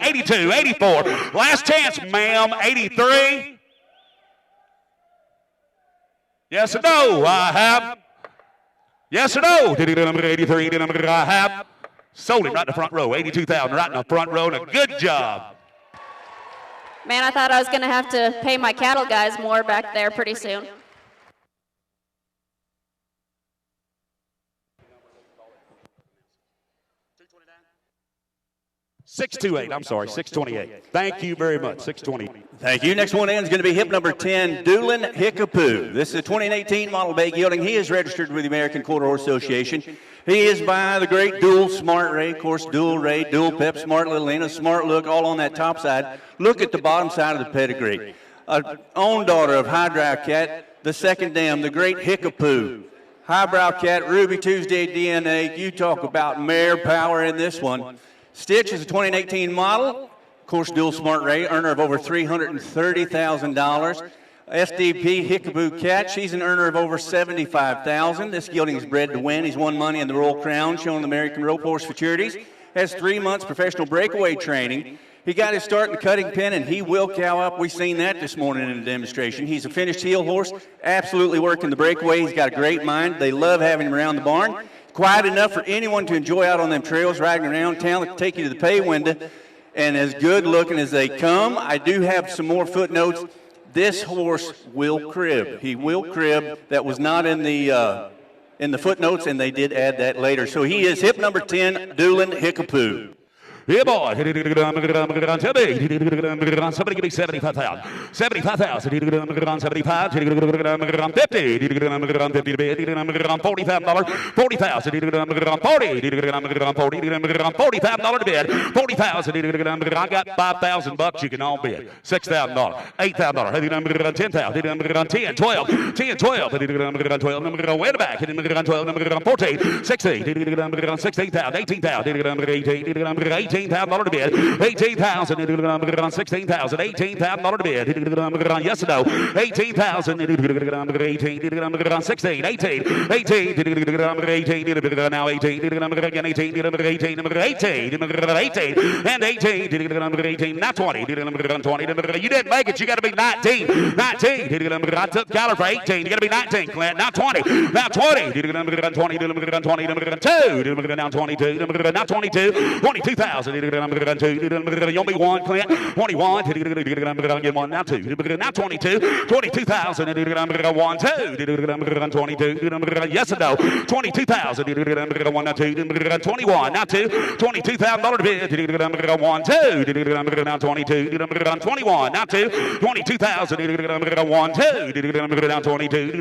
82. 84. Last chance, ma'am. 83. Yes or no? I have. Yes or no? 83. I have. Sold him right in the front row. 82,000 right in the front row, and a good job. Man, I thought I was going to have to pay my cattle guys more back there pretty soon. $628. I'm sorry, $628. Thank you very much. $628. Thank you. Next one in is going to be hip number 10, Doolin Hickapoo. This is a 2018 model bay gelding. He is registered with the American Quarter Horse Association. He is by the great Dual Smart Ray, of course, Dual Ray, Dual Pep, Smart Little Lena, Smart Look, all on that top side. Look at the bottom side of the pedigree. Own daughter of Highbrow Cat, the second dam, the great Hickapoo. Highbrow Cat, Ruby Tuesday DNA. You talk about mare power in this one. Stitch is a 2018 model. Of course, Dual Smart Ray, earner of over $330,000. SDP Hickapoo Cat, she's an earner of over $75,000. This gelding is bred to win. He's won money in the Royal Crown, shown the American Rope Horse Futurities. Has 3 months professional breakaway training. He got his start in the cutting pen, and he will cow up. We've seen that this morning in the demonstration. He's a finished heel horse, absolutely working the breakaway. He's got a great mind. They love having him around the barn. Quiet enough for anyone to enjoy out on them trails, riding around town, that take you to the pay window, and as good looking as they come. I do have some more footnotes. This horse will crib. He will crib. That was not in the footnotes, and they did add that later. So he is hip number 10, Doolin Hickapoo. Yeah, boy. Somebody give me 75,000. 75,000. 75. 50. 40,000. 40,000. 40,000 bid. 40,000. I got $5,000. You can all bid. $6,000. $8,000. 10,000. 10. 12. 10. 12. 12. Way back. 12. 14. 16. 16,000. 18,000. 18,000. $18,000 to bid. $18,000. $16,000. $18,000 to bid. Yes or no? $18,000. 18. 16. 18. 18. 18. Now 18. Again 18. 18. 18. And 18. 18. Now 20. 20. You didn't make it. You got to be 19. 19. I took Kyler for 18. You got to be 19, Clint. Now 20. Now 20. 20. 20. 2. Now 22. Now 22. 22,000. You only one, Clint. 21. Get one. Now 2. Now 22. 22,000. 1, 2. 22. Yes or no? 22,000. 1, 2. 21. Now 2. $22,000 bid. 1, 2. Now 22. 21. Now 2. 22,000. 1, 2. Now 22.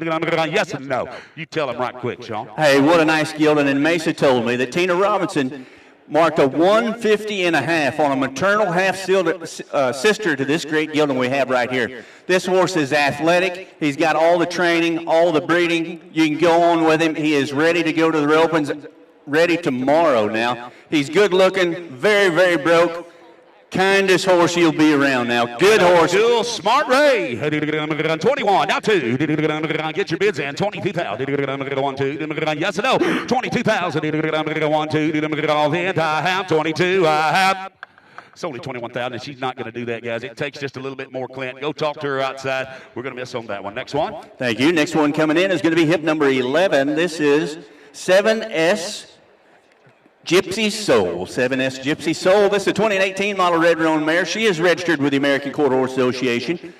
Yes or no? You tell him right quick, Sean. Hey, what a nice gelding. And Mesa told me that Tina Robinson marked a 150.5 on a maternal half-sister to this great gelding we have right here. This horse is athletic. He's got all the training, all the breeding. You can go on with him. He is ready to go to the ropens, ready tomorrow now. He's good looking, very, very broke. Kindest horse you'll be around now. Good horse. Dual Smart Ray. 21. Now 2. Get your bids in. 22,000. 1, 2. Yes or no? 22,000. 1, 2. All in. I have 22. I have. It's only 21,000, and she's not going to do that, guys. It takes just a little bit more, Clint. Go talk to her outside. We're going to miss on that one. Next one. Thank you. Next one coming in is going to be hip number 11. This is 7S Gypsy Soul. 7S Gypsy Soul. This is a 2018 model red roan mare. She is registered with the American Quarter Horse Association.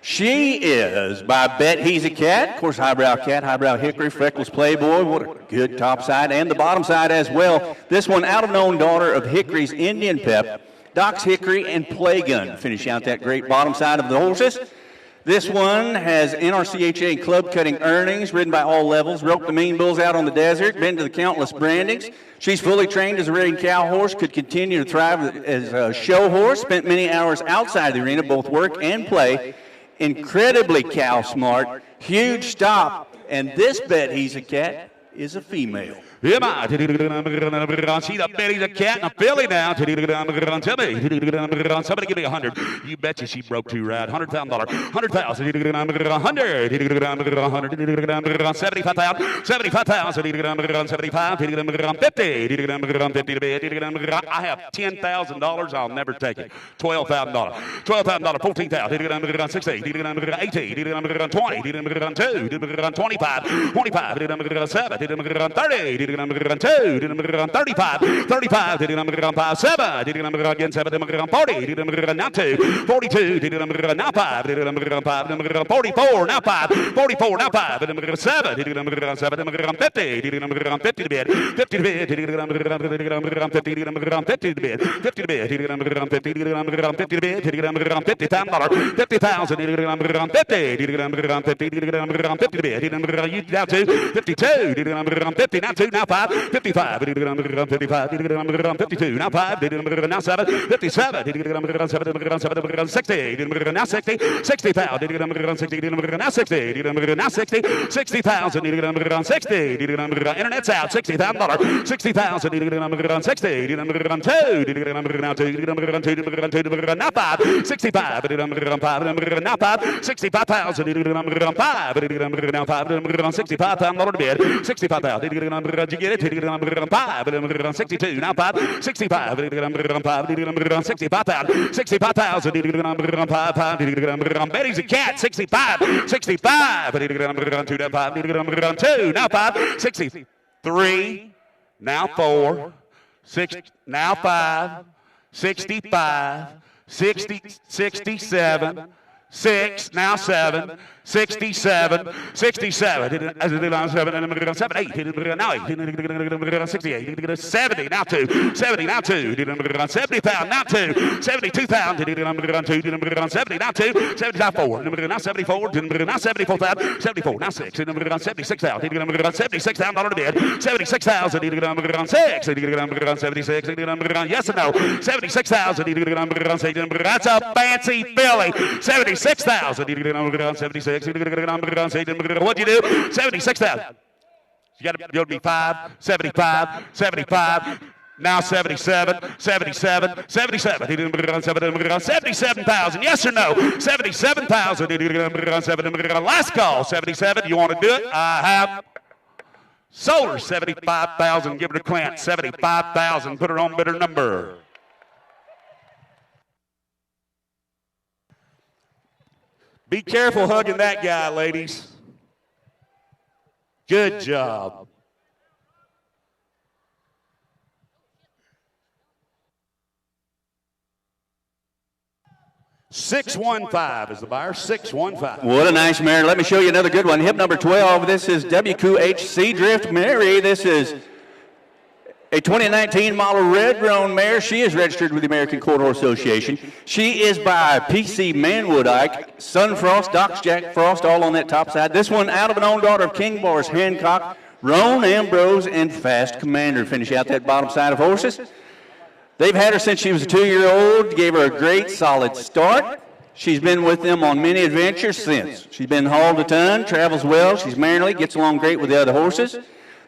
She is by Bet He's a Cat. Of course, highbrow cat, highbrow hickory, freckles playboy. What a good top side and the bottom side as well. This one out of known daughter of Hickory's Indian Pep, Doc's Hickory, and Playgun. Finish out that great bottom side of the horses. This one has NRCHA club cutting earnings, ridden by all levels, roped the mean bulls out on the desert, been to the countless brandings. She's fully trained as a rearing cow horse, could continue to thrive as a show horse, spent many hours outside the arena, both work and play. Incredibly cow smart, huge stop, and this Bet He's a Cat is a female. See the Betty's a cat and a filly now. Tell me. Somebody give me 100. You betcha she broke two ride. $100,000. 100,000. 100. 75,000. 75,000. 75. 50. I have $10,000. I'll never take it. $12,000. $12,000. 14,000. 16. 18. 20. 25. 25. 7. 30. 2, 35, 35, 7, again 7, 40, now 2, 42, now 5, 44, now 5, 44, now 5, 7, 50, 50 to bid, 50 to bid, 50 to bid, 50 to bid, 50 to bid, 50 to bid, 50,000, 50,000, 50 to bid, you down to 52, 50, now 2, now 5, 55, 55, 52, now 5, now 7, 57, 60, now 60, 60,000, now 60, now 60, 60,000, 60, internet's out, $60,000, 60,000, 60, now 2, now 5, 65, now 5, 65,000, now 5, 65,000 bid, 65,000. You get it? 5, 62, now 5, 65, 5, 65,000, 65,000, 5, Betty's a cat, 65, 65, 2, now 5, 63, now 4, 6, now 5, 65, 60, 67, 6, now 7, 67, 67, 7, 8, now 8, 68, 70, now 2, 70, now 2, 70,000, now 2, 72,000, 70, now 2, 74, now 74, now 74,000, 74, now 6, 76,000, $76,000 bid, 76,000, 6, 76, yes or no, 76,000, that's a fancy filly, 76,000, 76. What'd you do? 76,000. You got to be 5, 75, 75. Now 77, 77, 77. 77,000. Yes or no? 77,000. Last call. 77. You want to do it? I have. Solar 75,000. Give her to Clint. 75,000. Put her on bidder number. Be careful hugging that guy, ladies. Good job. $615 is the buyer. $615. What a nice mare. Let me show you another good one. Hip number 12. This is WQHC Drift Mary. This is a 2019 model red roan mare. She is registered with the American Quarter Horse Association. She is by PC Manwood Ike, Sunfrost, Doc's Jack Frost, all on that top side. This one out of an own daughter of King Boris Hancock, Roan Ambrose, and Fast Commander. Finish out that bottom side of horses. They've had her since she was a 2-year-old, gave her a great solid start. She's been with them on many adventures since. She's been hauled a ton, travels well, she's manly, gets along great with the other horses.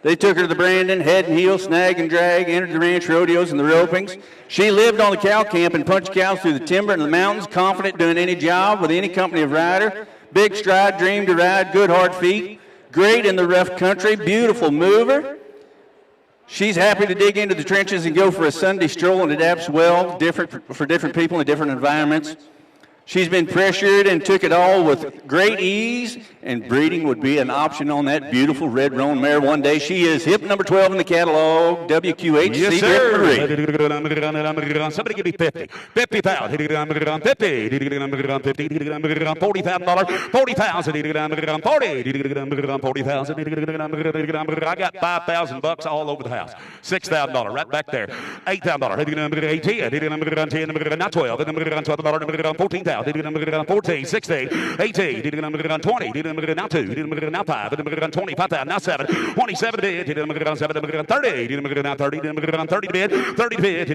They took her to the Brandon, head and heel, snag and drag, entered the ranch rodeos and the ropings. She lived on the cow camp and punched cows through the timber and the mountains, confident doing any job with any company of rider. Big stride, dream to ride, good hard feet, great in the rough country, beautiful mover. She's happy to dig into the trenches and go for a Sunday stroll and adapts well for different people in different environments. She's been pressured and took it all with great ease, and breeding would be an option on that beautiful red roan mare one day. She is hip number 12 in the catalog, WQHC. Yes, sir. Somebody give me 50. 50 pounds. 50. 40,000. 40,000. 40,000. I got $5,000 all over the house. $6,000 right back there. $8,000. 18. Not 12. $12. 14,000. 14, 16, 18, 20, now 2, now 5, 25,000, now 7, 27 bid, 7, 30, now 30, 30 bid, 30 bid,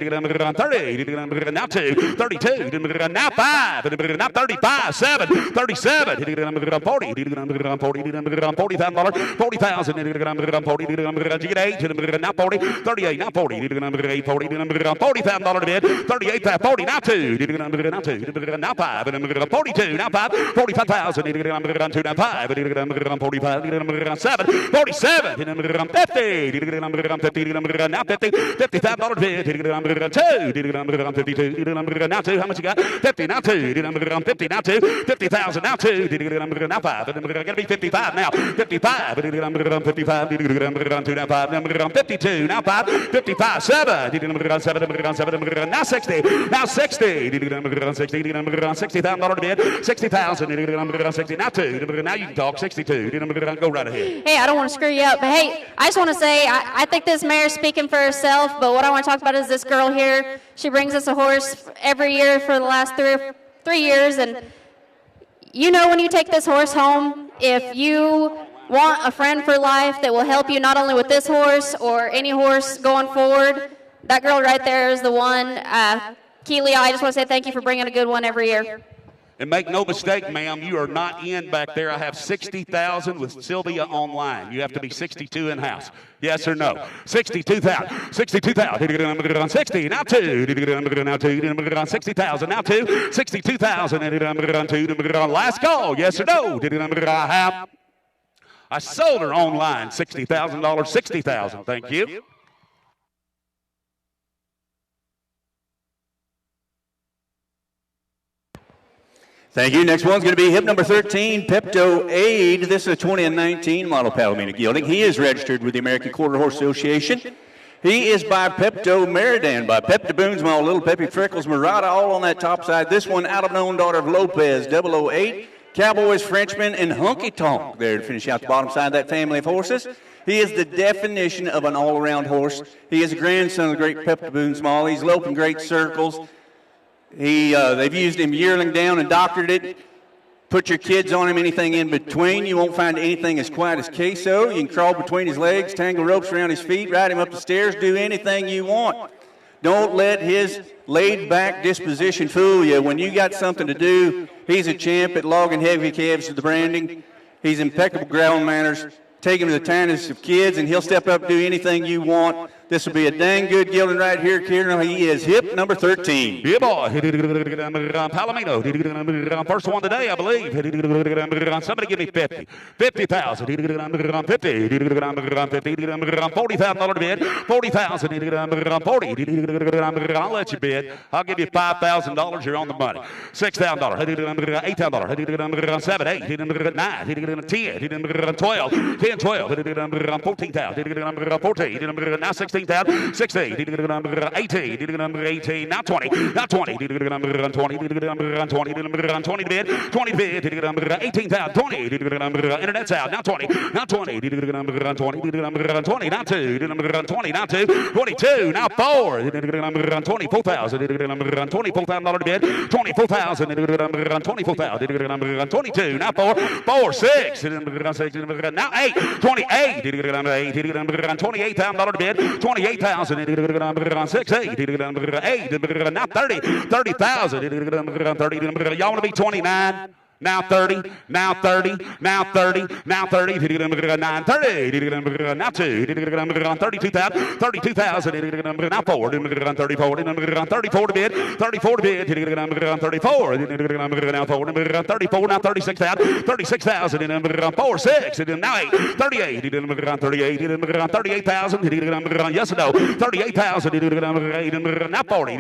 30, now 2, 32, now 5, now 35, 7, 37, 40, 40,000, 40,000, 8, now 40, 38, now 40, 40,000 bid, 38, 40, now 2, now 5. 42, now 5, 45,000, 2, now 5, 45, 7, 47, 50, now 50, $50,000 bid, 2, now 2, how much you got? 50, now 2, 50, now 2, 50,000, now 2, now 5, gotta be 55 now, 55, 55, 2, now 5, 52, now 5, 55, 7, 7, now 60, now 60, 60,000 bid, 60,000, 60, now 2, now you can talk, 62, go right ahead. Hey, I don't want to screw you up, but hey, I just want to say, I think this mare's speaking for herself, but what I want to talk about is this girl here. She brings us a horse every year for the last three years, and you know when you take this horse home, if you want a friend for life that will help you not only with this horse or any horse going forward, that girl right there is the one. Keely, I just want to say thank you for bringing a good one every year. And make no mistake, ma'am, you are not in back there. I have 60,000 with Sylvia online. You have to be 62 in-house. Yes or no? 62,000. 62,000. 60. Now 2. Now 2. 60,000. Now 2. 62,000. Last call. Yes or no? I sold her online. $60,000. 60,000. Thank you. Thank you. Next one's going to be hip number 13, Pepto Aid. This is a 2019 model Palomino gelding. He is registered with the American Quarter Horse Association. He is by Pepto Meridan, by Pepto Boonsmall, Little Peppy Freckles, Murata, all on that top side. This one out of known daughter of Lopez, 008, Cowboys, Frenchman, and Hunky Tonk there to finish out the bottom side of that family of horses. He is the definition of an all-around horse. He is a grandson of the great Pepto Boonsmall. He's loping great circles. They've used him yearling down and doctored it. Put your kids on him, anything in between. You won't find anything as quiet as queso. You can crawl between his legs, tangle ropes around his feet, ride him up the stairs, do anything you want. Don't let his laid-back disposition fool you. When you got something to do, he's a champ at logging heavy calves to the branding. He's impeccable ground manners. Take him to the tiniest of kids, and he'll step up and do anything you want. This will be a dang good gelding right here, Kieran. He is hip number 13. Yeah, boy. Palomino. First one today, I believe. Somebody give me 50. 50,000. 50. 40,000 bid. 40,000. 40. I'll let you bid. I'll give you $5,000. You're on the money. $6,000. $8,000. 7, 8, 9, 10, 12, 10, 12, 14,000. 14. Now 16,000, 16, 18, now 20, now 20, 20 bid, 20 bid, 18,000, 20, internet's out, now 20, now 20, 20, now 2, 20, now 2, 22, now 4, 24,000, $24,000 bid, 24,000, 24,000, 22, now 4, 4, 6, now 8, 28, $28,000 bid, 28,000, 6, 8, 8, now 30, 30,000, 30. Y'all want to be 29? Now 30, now 30, now 30, now 30, 930, now 2, 32,000, 32,000, now 4, 34, 34 to bid, 34 to bid, 34, now 4, 34, now 36,000, 36,000, 4, 6, now 8, 38, 38, 38,000, yes or no, 38,000, now 40,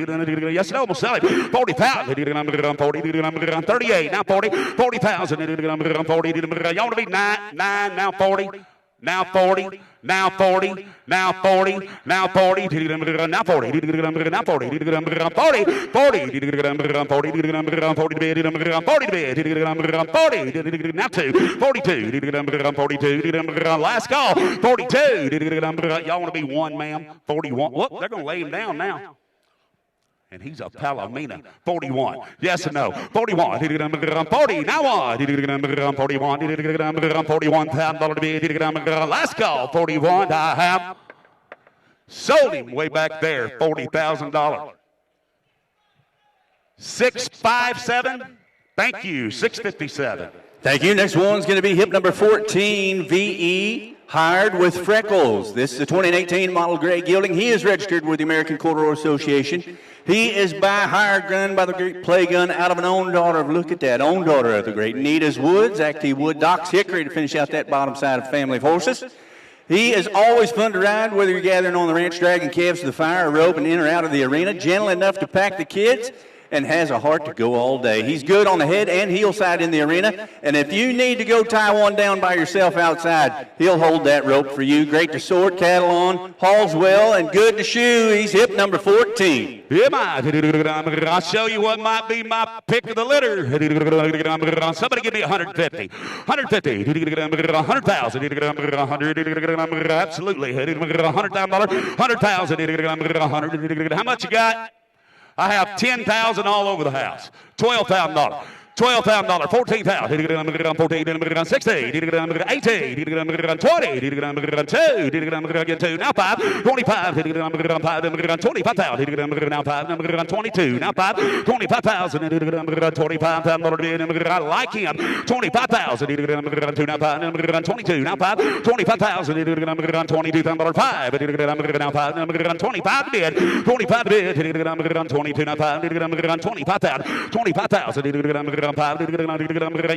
yes or no, almost sell it, 40,000, 40, 38, now 40, 40,000, 40, you want to be 9, now 40, now 40, now 40, now 40, now 40, now 40, now 40, 40, 40, 40, now 2, 42, 42, last call, 42, y'all want to be 1, ma'am, 41, whoop, they're going to lay him down now. And he's a Palomino. 41. Yes or no? 41. 40. Now on. 41. $41,000. Last call. 41. I have sold him way back there. $40,000. 657. Thank you. 657. Thank you. Next one's going to be hip number 14, VE. Hired with Freckles. This is a 2018 model gray gelding. He is registered with the American Quarter Association. He is by hired gun by the great play gun out of an own daughter of, look at that, own daughter of the great Nita's Woods, Active Wood Docks Hickory to finish out that bottom side of family of horses. He is always fun to ride, whether you're gathering on the ranch, dragging calves to the fire, or rope and in or out of the arena. Gentle enough to pack the kids, and has a heart to go all day. He's good on the head and heel side in the arena, and if you need to go tie one down by yourself outside, he'll hold that rope for you. Great to sort cattle on, hauls well, and good to shoe. He's hip number 14. I'll show you what might be my pick of the litter. Somebody give me 150. 150. 100,000. 100. Absolutely. $100,000. 100,000. How much you got? I have 10,000 all over the house. $12,000. $12,000, $14,000, 14, 16, 18, 20, 2, now 5, 25, 25,000, now 5, 22, now 5, 25,000, $25,000, I like him, 25,000, now 5, 22, now 5, 25,000, $22,000, 5, now 5, 25 bid, 25 bid, 22, now 5, 25,000, 25,000, you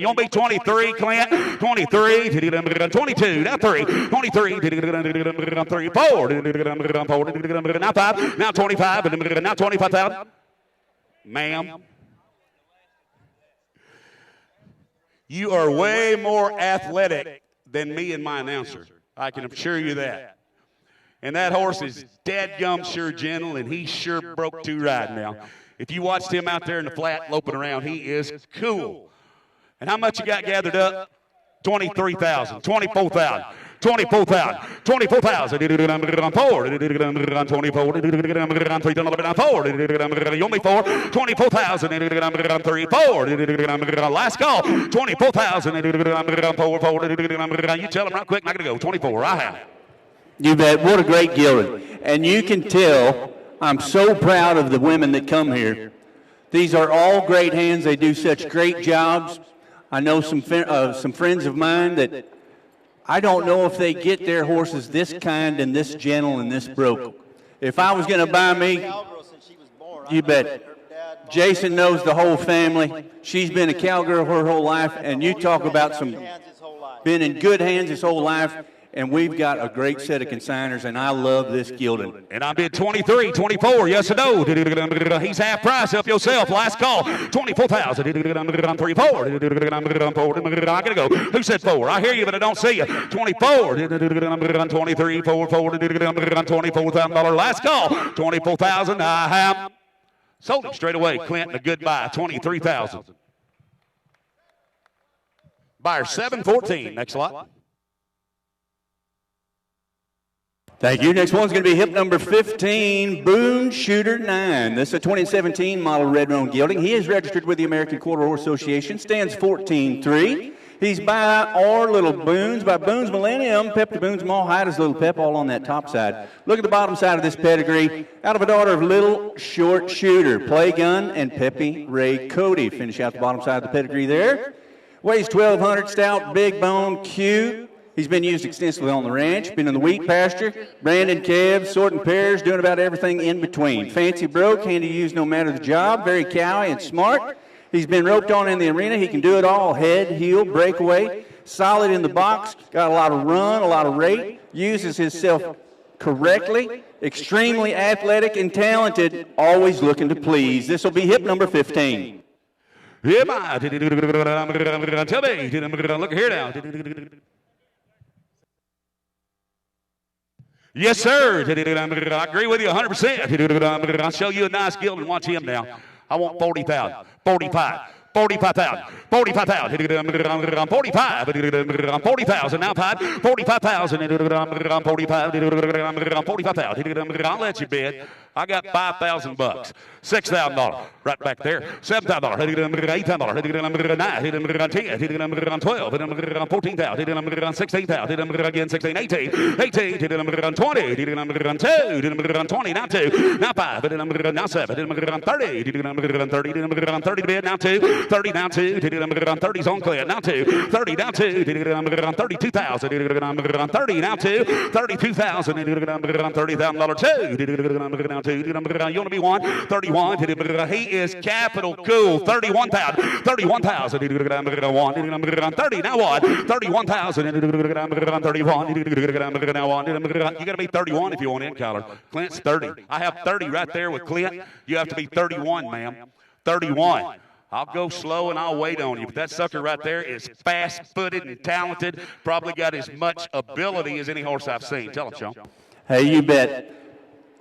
want to be 23, Clint? 23, 22, now 3, 23, 3, 4, now 5, now 25, now 25,000. Ma'am, you are way more athletic than me and my announcer. I can assure you that. And that horse is dadgum sure gentle, and he sure broke 2 riding now. If you watched him out there in the flat loping around, he is cool. And how much you got gathered up? 23,000, 24,000, 24,000, 24,000. You owe me 4, 24,000, 3, 4. Last call, 24,000, 4. You tell him right quick, I'm not going to go. 24, I have. You bet. What a great gelding. And you can tell, I'm so proud of the women that come here. These are all great hands. They do such great jobs. I know some friends of mine that I don't know if they get their horses this kind and this gentle and this broke. If I was going to buy me, you bet. Jason knows the whole family. She's been a cowgirl her whole life, and you talk about some been in good hands his whole life. And we've got a great set of consigners, and I love this gelding. And I bid 23, 24, yes or no? He's half price, help yourself. Last call, 24,000, 3, 4. I'm going to go. Who said 4? I hear you, but I don't see you. 24, 23, 4, $24,000. Last call, 24,000. I have sold him straight away. Clinton, a good buy, 23,000. Buyer 714, next lot. Thank you. Next one's going to be hip number 15, Boone Shooter 9. This is a 2017 model red roan gelding. He is registered with the American Quarter Horse Association, stands 14-3. He's by our little Boones, by Boone's Millennium, Pep to Boone's Mall, hide his little Pep all on that top side. Look at the bottom side of this pedigree. Out of a daughter of Little Short Shooter, Play Gun, and Peppy Ray Cody. Finish out the bottom side of the pedigree there. Weighs 1,200, stout, big bone, cute. He's been used extensively on the ranch, been in the wheat pasture, branding calves, sorting pairs, doing about everything in between. Fancy broke, handy to use no matter the job, very cowy and smart. He's been roped on in the arena. He can do it all, head, heel, breakaway, solid in the box, got a lot of run, a lot of rate, uses himself correctly, extremely athletic and talented, always looking to please. This will be hip number 15. Tell me, look here now. Yes, sir. I agree with you 100%. I'll show you a nice gilt and watch him now. I want 40,000, 45. 45,000, 45,000, 45, 40,000, now 5, 45,000, 45,000, I'll let you bid. I got $5,000, $6,000 right back there, $7,000, $8,000, $9, $10, $12, $14,000, $16,000, again 16, 18, 18, 20, 2, 20, now 2, now 5, now 7, 30, 30 to bid, now 2. 30 down 2, 30's on clear, now 2, 30 down 2, 32,000, 30 now 2, 32,000, $30,000 2, you want to be 1, 31, he is capital cool, 31,000, 31,000, 30 now 1, 31,000, 31, now 1, you got to be 31 if you want in, Kyler. Clint's 30. I have 30 right there with Clint. You have to be 31, ma'am. 31. I'll go slow and I'll wait on you. But that sucker right there is fast-footed and talented. Probably got as much ability as any horse I've seen. Tell him, Sean. Hey, you bet.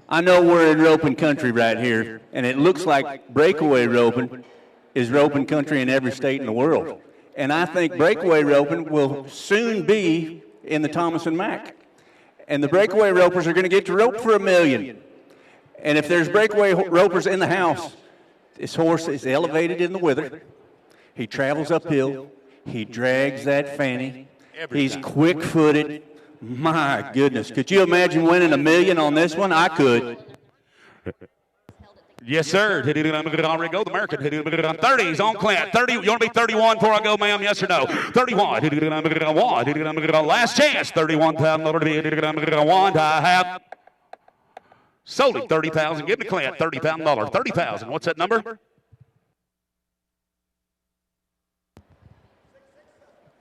I know we're in roping country right here, and it looks like breakaway roping is roping country in every state in the world. And I think breakaway roping will soon be in the Thomas and Mack. And the breakaway ropers are going to get to rope for $1 million. And if there's breakaway ropers in the house, this horse is elevated in the wither. He travels uphill. He drags that fanny. He's quick-footed. My goodness. Could you imagine winning $1 million on this one? I could. Yes, sir. Already go the American. 30. He's on Clint. 30. You want to be 31 before I go, ma'am? Yes or no? 31. Last chance. $31,000. I have sold it. 30,000. Give me Clint. $30,000. 30,000. What's that number?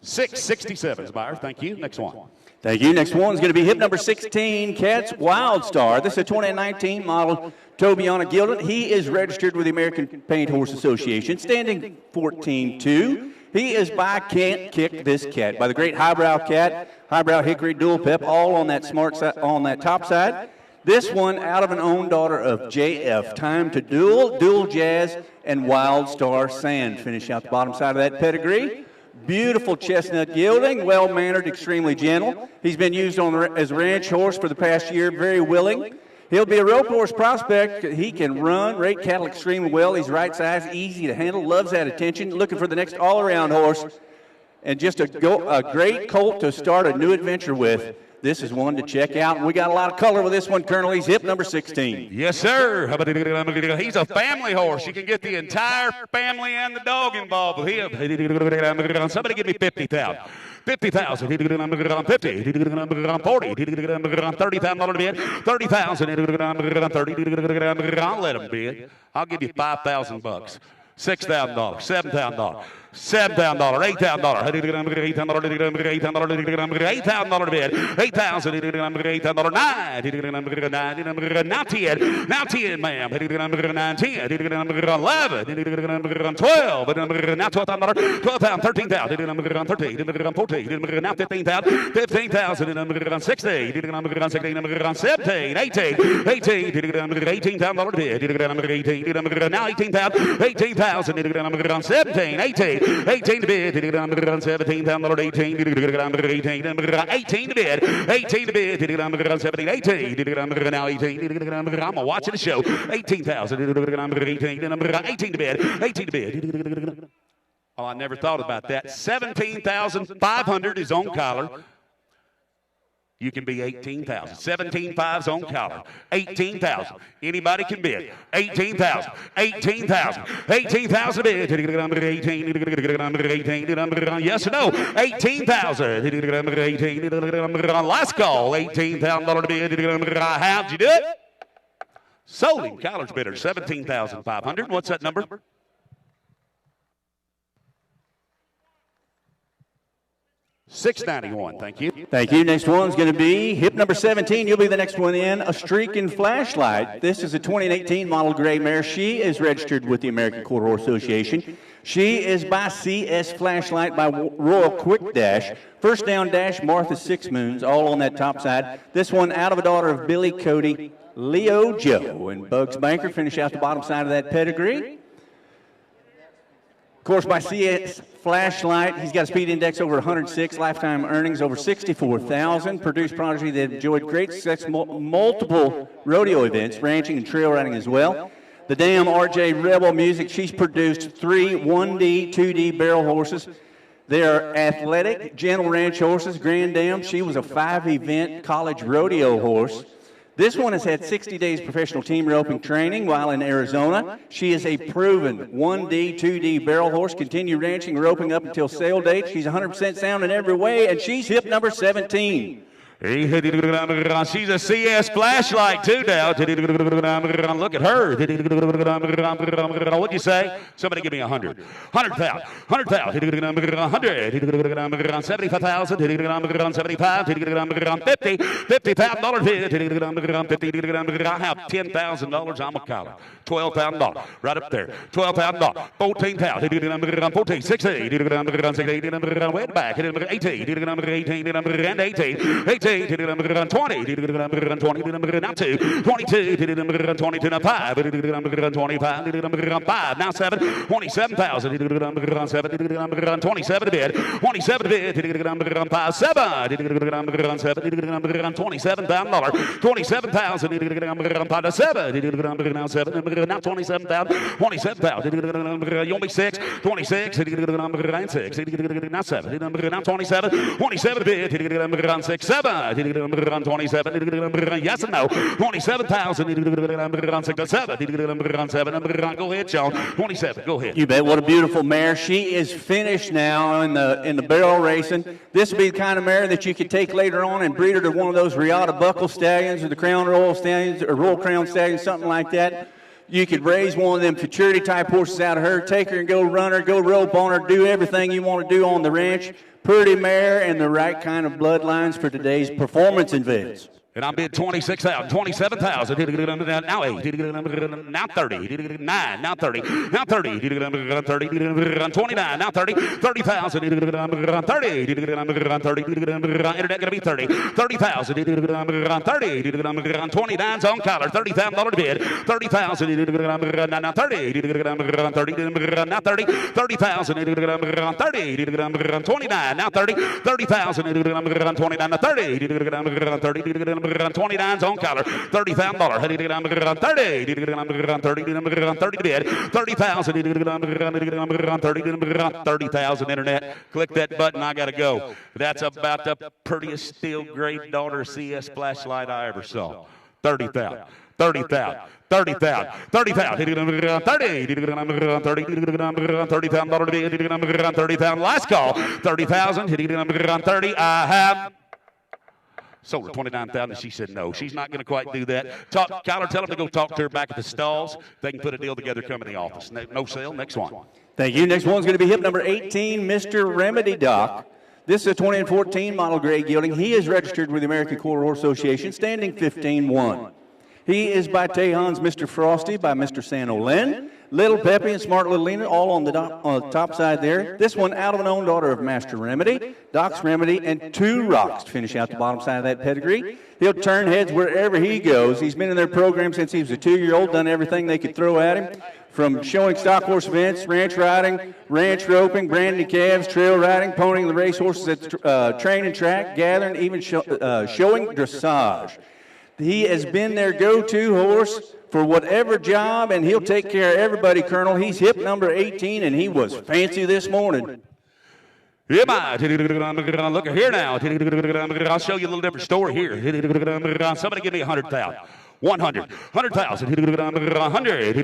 667, buyer. Thank you. Next one. Thank you. Next one is going to be hip number 16, Cat's Wild Star. This is a 2019 model, Tobiana Gilded. He is registered with the American Paint Horse Association, standing 14-2. He is by Can't Kick This Cat, by the great Highbrow Cat, Highbrow Hickory, Dual Pep, all on that smart side, on that top side. This one out of an own daughter of JF. Time to Dual Jazz, and Wild Star Sand. Finish out the bottom side of that pedigree. Beautiful chestnut gilding, well-mannered, extremely gentle. He's been used as a ranch horse for the past year, very willing. He'll be a rope horse prospect. He can run, rate cattle extremely well. He's right size, easy to handle, loves that attention. Looking for the next all-around horse. And just a great colt to start a new adventure with. This is one to check out. We got a lot of color with this one, Colonel. He's hip number 16. Yes, sir. He's a family horse. You can get the entire family and the dog involved with him. Somebody give me 50,000. 50,000. 50. 40. $30,000 bid. 30,000. 30. I'll let him bid. I'll give you $5,000. $6,000. $7,000. $7,000, $8,000, $8,000 bid, $8,000, $9, now 10, ma'am, 10, 11, now $12,000, $12,000, $13,000, $13, $14, now $15,000, $15,000, 16, 17, 18, $18,000 bid, now $18,000, $18,000, 17, 18. 18 to bid, $17,000, 18 to bid, 18 to bid, 17, 18, now 18, I'm watching the show, 18,000, 18 to bid, 18 to bid. Oh, I never thought about that. 17,500 is on collar. You can be 18,000. 17.5s on collar. 18,000. Anybody can bid. 18,000. 18,000. 18,000 bid. 18. Yes or no? 18,000. 18. Last call. $18,000 bid. How'd you do it? Sold him. Collar's bidder. 17,500. What's that number? $691. Thank you. Thank you. Next one's going to be hip number 17. You'll be the next one in. A Streaking Flashlight. This is a 2018 model gray mare. She is registered with the American Quarter Horse Association. She is by CS Flashlight by Royal Quick Dash. First down dash, Martha Six Moons, all on that top side. This one out of a daughter of Billy Cody, Leo Joe, and Bugs Banker finish out the bottom side of that pedigree. Of course, by CS Flashlight, he's got a speed index over 106, lifetime earnings over 64,000, produced prodigy that enjoyed great success, multiple rodeo events, ranching and trail riding as well. The dam RJ Rebel Music, she's produced 3 1D, 2D barrel horses. They are athletic, gentle ranch horses. Grand Dam, she was a 5-event college rodeo horse. This one has had 60 days professional team roping training while in Arizona. She is a proven 1D, 2D barrel horse. Continue ranching, roping up until sale date. She's 100% sound in every way, and she's hip number 17. She's a CS Flashlight, too, now. Look at her. What'd you say? Somebody give me 100. 100,000. 100,000. 100. 75,000. 75. 50. $50,000. I have $10,000. I'm a collar. $12,000. Right up there. $12,000. 14,000. 14. 16. 16. Way back. 18. 18. 20, now 2, 22, now 5, 25, now 7, 27,000, 27 bid, 27 bid, 5, 7, $27,000, 27,000, 7, now 7, now 27,000, 27,000, you only 6, 26, 6, now 7, now 27, 27 bid, 6, 7. 27, yes and no. 27,000, 7. Go ahead, Sean. 27, go ahead. You bet. What a beautiful mare. She is finished now in the barrel racing. This would be the kind of mare that you could take later on and breed her to one of those Riata Buckle Stallions or the Crown Royal Stallions or Royal Crown Stallions, something like that. You could raise one of them futurity type horses out of her, take her and go run her, go rope on her, do everything you want to do on the ranch. Pretty mare and the right kind of bloodlines for today's performance events. And I bid 26,000, 27,000, now 8, now 30, 9, now 30, now 30, 29, now 30, 30,000, 30, internet going to be 30, 30,000, 30, 29's on collar, $30,000 bid, 30,000, now 30, 30, now 30, 30,000, 30, 29, now 30, 30,000, 29, now 30, 29's on collar, $30,000. 30 bid, 30,000, 30,000 internet. Click that button. I gotta go. That's about the prettiest steel gray daughter CS Flashlight I ever saw. 30,000. 30,000. 30,000. 30,000. 30,000. Last call. 30,000. 30. I have. Sold her 29,000, and she said no. She's not going to quite do that. Kyler, tell them to go talk to her back at the stalls. They can put a deal together, come in the office. No sale. Next one. Thank you. Next one's going to be hip number 18, Mr. Remedy Doc. This is a 2014 model gray gelding. He is registered with the American Quarter Horse Association, standing 15-1. He is by Tejan's Mr. Frosty, by Mr. San Olen, Little Peppy and Smart Little Lena, all on the top side there. This one out of an own daughter of Master Remedy, Doc's Remedy, and 2 rocks to finish out the bottom side of that pedigree. He'll turn heads wherever he goes. He's been in their program since he was a 2-year-old, done everything they could throw at him, from showing stock horse events, ranch riding, ranch roping, branding calves, trail riding, ponying the race horses at training track, gathering, even showing dressage. He has been their go-to horse for whatever job, and he'll take care of everybody, Colonel. He's hip number 18, and he was fancy this morning. Look here now. I'll show you a little different story here. Somebody give me 100,000. 100, 100,000, 100,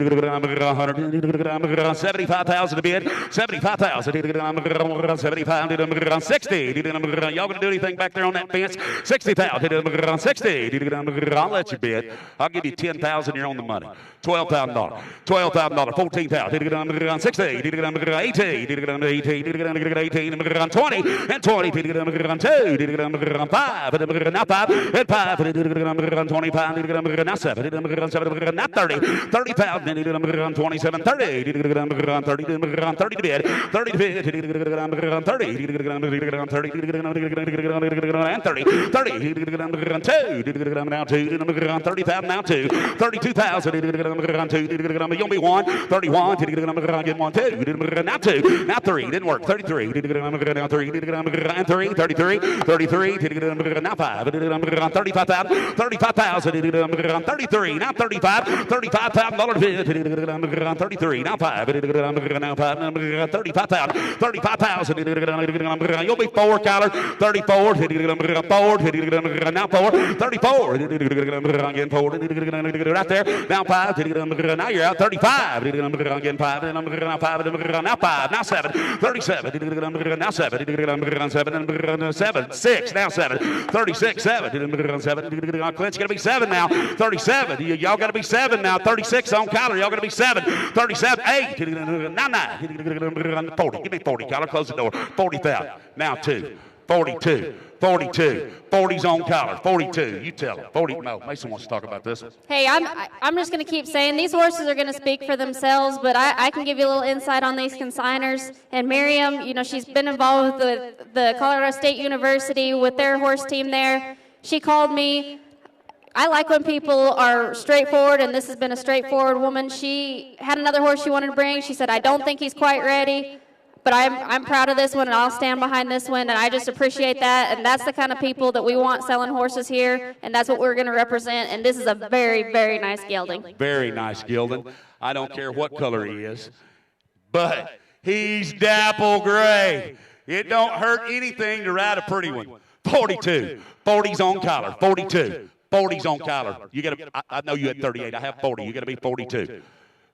75,000 to bid, 75,000, 75, 60. Y'all gonna do anything back there on that fence? 60,000, 60. I'll let you bid. I'll give you 10,000. You're on the money. $12,000, $12,000, 14,000, 16, 18, 18, 20, and 20, 2, 5, now 5, and 5, 25. Now 7, now 30, 30,000, 27, 30, 30 to bid, 30 to bid, 30, 30, and 30, 30, 2, now 2, 30,000, now 2, 32,000, 2, you'll be 1, 31, get 1, 2, now 2, now 3, didn't work, 33, now 3, and 3, 33, 33, now 5, 35,000, 35,000, 33, now 35, $35,000 bid, 33, now 5, now 5, 35,000, 35,000, you'll be 4, Kyler, 34, 4, now 4, 34, again 4, right there, now 5, now you're out, 35, again 5, now 5, now 5, now 7, 37, now 7, 7, 6, now 7, 36, 7, 7, Clint's gonna be 7 now, 37, y'all gotta be 7 now, 36 on Kyler, y'all gotta be 7, 37, 8, now 9, 40, give me 40, Kyler, close the door, 40,000, now 2, 42, 42, 40's on Kyler, 42, you tell him, 40, no, Mason wants to talk about this. Hey, I'm just going to keep saying these horses are going to speak for themselves, but I can give you a little insight on these consigners. And Miriam, you know, she's been involved with the Colorado State University with their horse team there. She called me. I like when people are straightforward, and this has been a straightforward woman. She had another horse she wanted to bring. She said, I don't think he's quite ready, but I'm proud of this one, and I'll stand behind this one, and I just appreciate that. And that's the kind of people that we want selling horses here, and that's what we're going to represent. And this is a very, very nice gelding. Very nice gelding. I don't care what color he is, but he's dapple gray. It don't hurt anything to ride a pretty one. 42. 40's on Kyler. 42. 40's on Kyler. You got to. I know you had 38. I have 40. You got to be 42.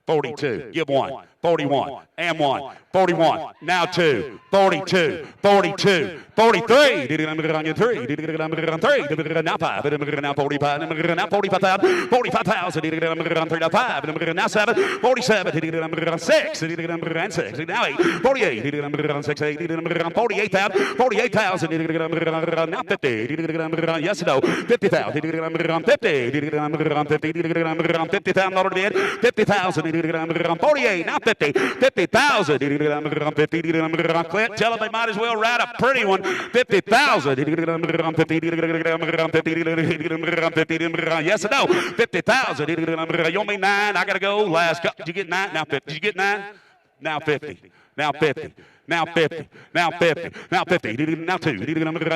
42. Give 1. 41. And 1. 41. Now 2. 42. 42. 43. 3. Now 5. Now 45. Now 45,000. 45,000. 5. Now 7. 47. 6. And 6. Now 8. 48. 6. 8. 48,000. 48,000. Now 50. Yes, no. 50,000. 50. 50,000 bid. 50,000. 48. Now 50. 50,000. 50. Clint, tell them they might as well ride a pretty one. 50,000. 50. Yes or no? 50,000. You owe me 9. I got to go. Last couple. Did you get 9? Now 50. Did you get 9? Now 50. Now 50. Now 50. Now 50. Now 50. Now 2.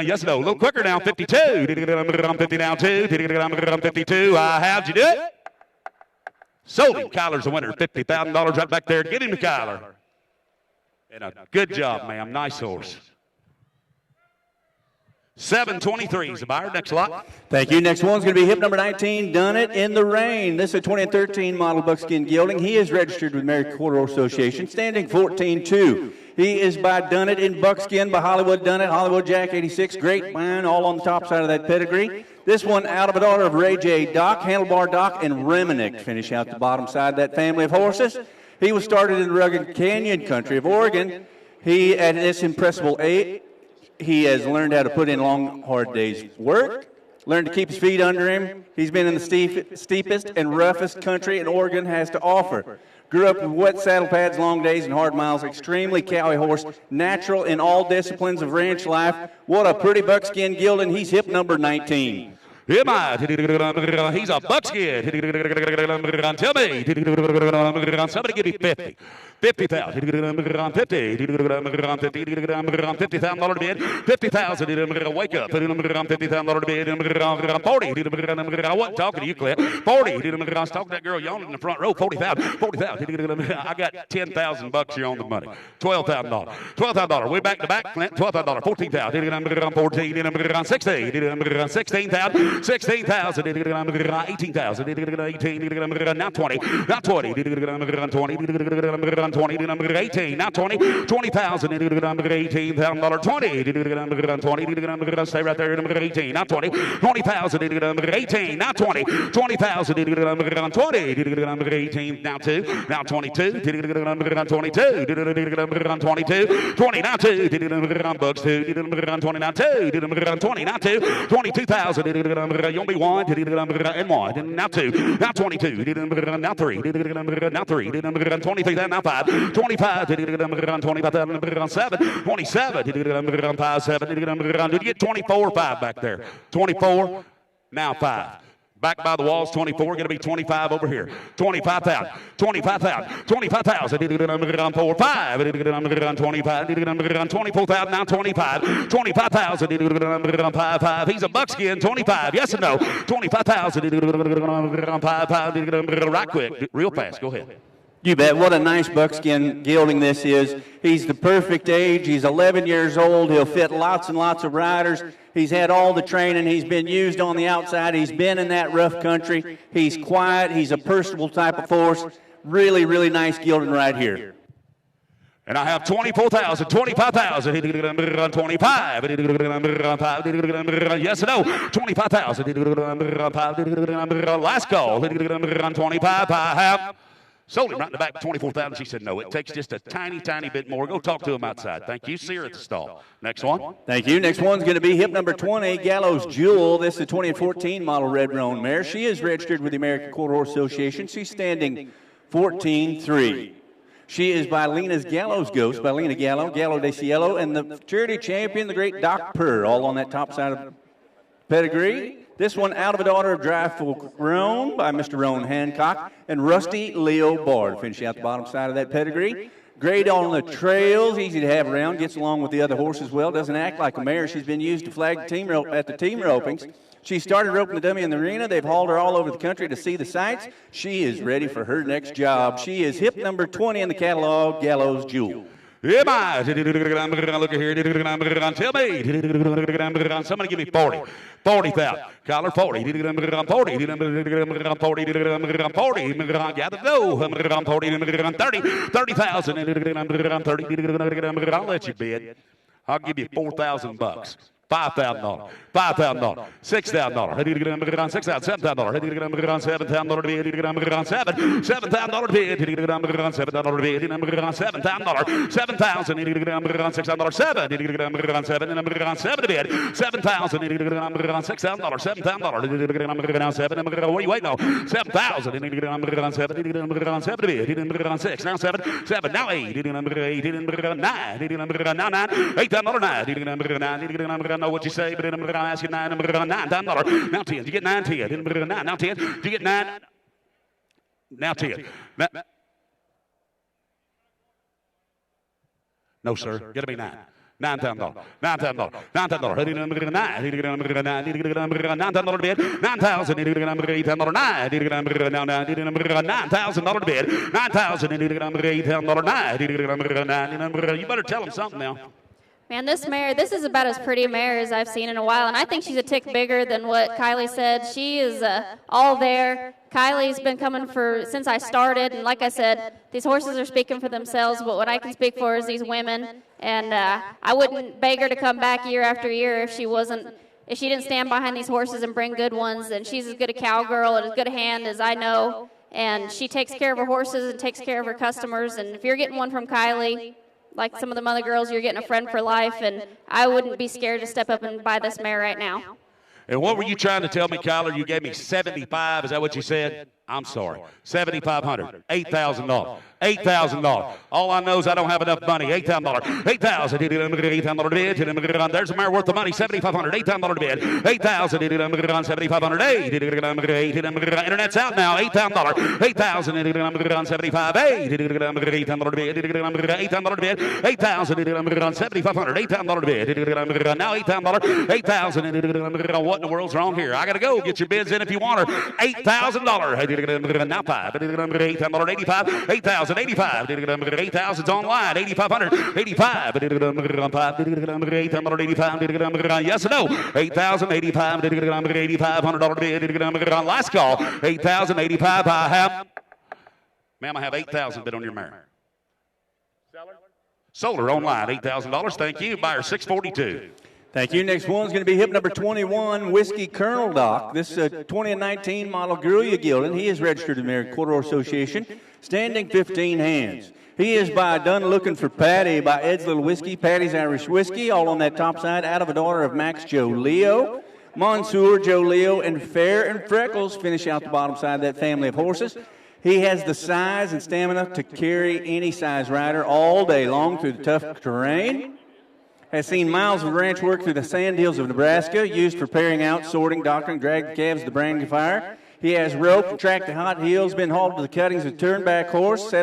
Yes or no? A little quicker now. 52. 50 now 2. 52. How'd you do it? Sold him. Kyler's the winner. $50,000 right back there. Get him to Kyler. And a good job, ma'am. Nice horse. 723 is the buyer. Next lot. Thank you. Next one's going to be hip number 19, Done It in the Rain. This is a 2013 model buckskin gelding. He is registered with American Quarter Association, standing 14-2. He is by Done It in buckskin by Hollywood Done It, Hollywood Jack 86. Great wine, all on the top side of that pedigree. This one out of a daughter of Ray J. Doc, Handlebar Doc, and Reminick finish out the bottom side of that family of horses. He was started in the rugged canyon country of Oregon. He, at this impressible age, he has learned how to put in long, hard days' work, learned to keep his feet under him. He's been in the steepest and roughest country in Oregon has to offer. Grew up with wet saddle pads, long days, and hard miles. Extremely cowy horse, natural in all disciplines of ranch life. What a pretty buckskin gelding. He's hip number 19. Am I? He's a buckskin. Tell me. Somebody give me 50. 50,000. 50. $50,000 bid. 50,000. Wake up. $50,000 bid. 40. I wasn't talking to you, Clint. 40. I was talking to that girl yawning in the front row. 40,000. 40,000. I got $10,000 here on the money. $12,000. $12,000. We're back to back, Clint. $12,000. 14,000. 14. 16. 16,000. 16,000. 18,000. 18. Now 20. Now 20. 20. 20. 18. Now 20. 20,000. $18,000. 20. 20. Stay right there. 18. Now 20. 20,000. 18. Now 20. 20,000. 20. 18. Now 2. Now 22. 22. 22. 20. Now 2. Bucks 2. 20. Now 2. 20. Now 2. 22,000. You'll be 1. And 1. Now 2. Now 22. Now 3. Now 3. 23,000. Now 5. 25. 25,000. 7. 27. 5. 7. Did you get 24 or 5 back there? 24. Now 5. Back by the walls, 24. Going to be 25 over here. 25,000. 25,000. 25,000. 4. 5. 25. 24,000. Now 25. 25,000. 5. He's a buckskin. 25. Yes or no? 25,000. 5. Right quick. Real fast. Go ahead. You bet. What a nice buckskin gelding this is. He's the perfect age. He's 11 years old. He'll fit lots and lots of riders. He's had all the training. He's been used on the outside. He's been in that rough country. He's quiet. He's a personable type of horse. Really, really nice gelding right here. And I have 24,000, 25,000, 25, yes or no, 25,000, last call, 25, I have. Sold him right in the back, 24,000. She said, no, it takes just a tiny, tiny bit more. Go talk to him outside. Thank you. See her at the stall. Next one. Thank you. Next one's going to be hip number 20, Gallows Jewel. This is a 2014 model red roan mare. She is registered with the American Quarter Horse Association. She's standing 14-3. She is by Lena's Gallows Ghost, by Lena Gallo, Gallo de Cielo, and the charity champion, the great Doc Purr, all on that top side of pedigree. This one out of a daughter of Dry Folk Roan by Mr. Roan Hancock and Rusty Leo Bard. Finishing out the bottom side of that pedigree. Great on the trails, easy to have around, gets along with the other horses well, doesn't act like a mare. She's been used to flag the team rope at the team ropings. She started roping the dummy in the arena. They've hauled her all over the country to see the sights. She is ready for her next job. She is hip number 20 in the catalog, Gallows Jewel. Am I? Look here. Tell me. Somebody give me 40. 40,000. Collar 40. 40. Gather go. 40. 30. 30,000. 30. I'll let you bid. I'll give you $4,000. $5,000. $5,000. $6,000. $6,000. $7,000. $7,000. $7,000 bid. $7,000 bid. $7,000. $7,000. $6,000. $7,000 bid. $7,000. $6,000. What are you waiting on? $7,000. $7 bid. $6. Now 7. 7. Now 8. 8. 9. $8,000. Know what you say, but I'm going to ask you $9. Now 10. You get 9, 10. Now 10. You get 9. Now 10. No, sir. Got to be 9. $9,000. $9,000. $9,000. $9,000 bid. $9,000. $9,000 bid. $9,000. You better tell them something now. Man, this mare, this is about as pretty a mare as I've seen in a while, and I think she's a tick bigger than what Kylie said. She is all there. Kylie's been coming since I started, and like I said, these horses are speaking for themselves, but what I can speak for is these women, and I wouldn't beg her to come back year after year if she didn't stand behind these horses and bring good ones, and she's as good a cowgirl and as good a hand as I know, and she takes care of her horses and takes care of her customers, and if you're getting one from Kylie, like some of the other girls, you're getting a friend for life, and I wouldn't be scared to step up and buy this mare right now. And what were you trying to tell me, Kyler? You gave me 75. Is that what you said? I'm sorry. $7,500. $8,000. $8,000. All I know is I don't have enough money. $8,000. $8,000. There's a mare worth the money. $7,500. $8,000 bid. $8,000. $7,500. Internet's out now. $8,000. $8,000. $8,000 bid. $8,000. $7,500. $8,000 bid. Now $8,000. $8,000. What in the world's wrong here? I got to go. Get your bids in if you want her. $8,000. Now $5,000. $8,085. $8,000. $8,085. $8,000's online. $8,500. $8,500. $8,085. Yes or no? $8,085. $8,500 bid. Last call. $8,085. I have. Ma'am, I have $8,000 bid on your mare. Sold her online. $8,000. Thank you. Buyer 642. Thank you. Next one's going to be hip number 21, Whiskey Colonel Doc. This is a 2019 model Guerrilla Gelding. He is registered to the American Quarter Association, standing 15 hands. He is by Done Looking for Patty by Ed's Little Whiskey, Patty's Irish Whiskey, all on that top side, out of a daughter of Max Joe Leo. Monsieur Joe Leo and Fair and Freckles finish out the bottom side of that family of horses. He has the size and stamina to carry any size rider all day long through the tough terrain. Has seen miles of ranch work through the sand hills of Nebraska, used for pairing out, sorting, doctoring, drag the calves to the branding fire. He has roped and tracked the hot hills, been hauled to the cuttings with a turnback horse,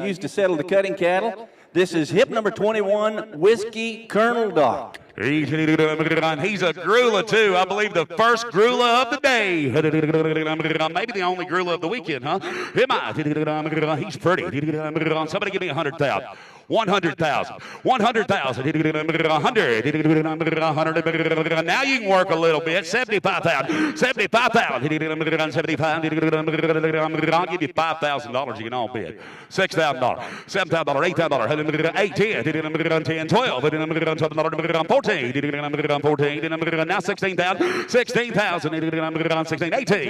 used to settle the cutting cattle. This is hip number 21, Whiskey Colonel Doc. He's a grulla, too. I believe the first grulla of the day. Maybe the only grulla of the weekend, huh? He's pretty. Somebody give me 100,000. 100,000. 100,000. 100. Now you can work a little bit. 75,000. 75,000. 75. I'll give you $5,000. You can all bid. $6,000. $7,000. $8,000. 8, 10, 12, 14. 14. Now 16,000. 16,000. 16. 18.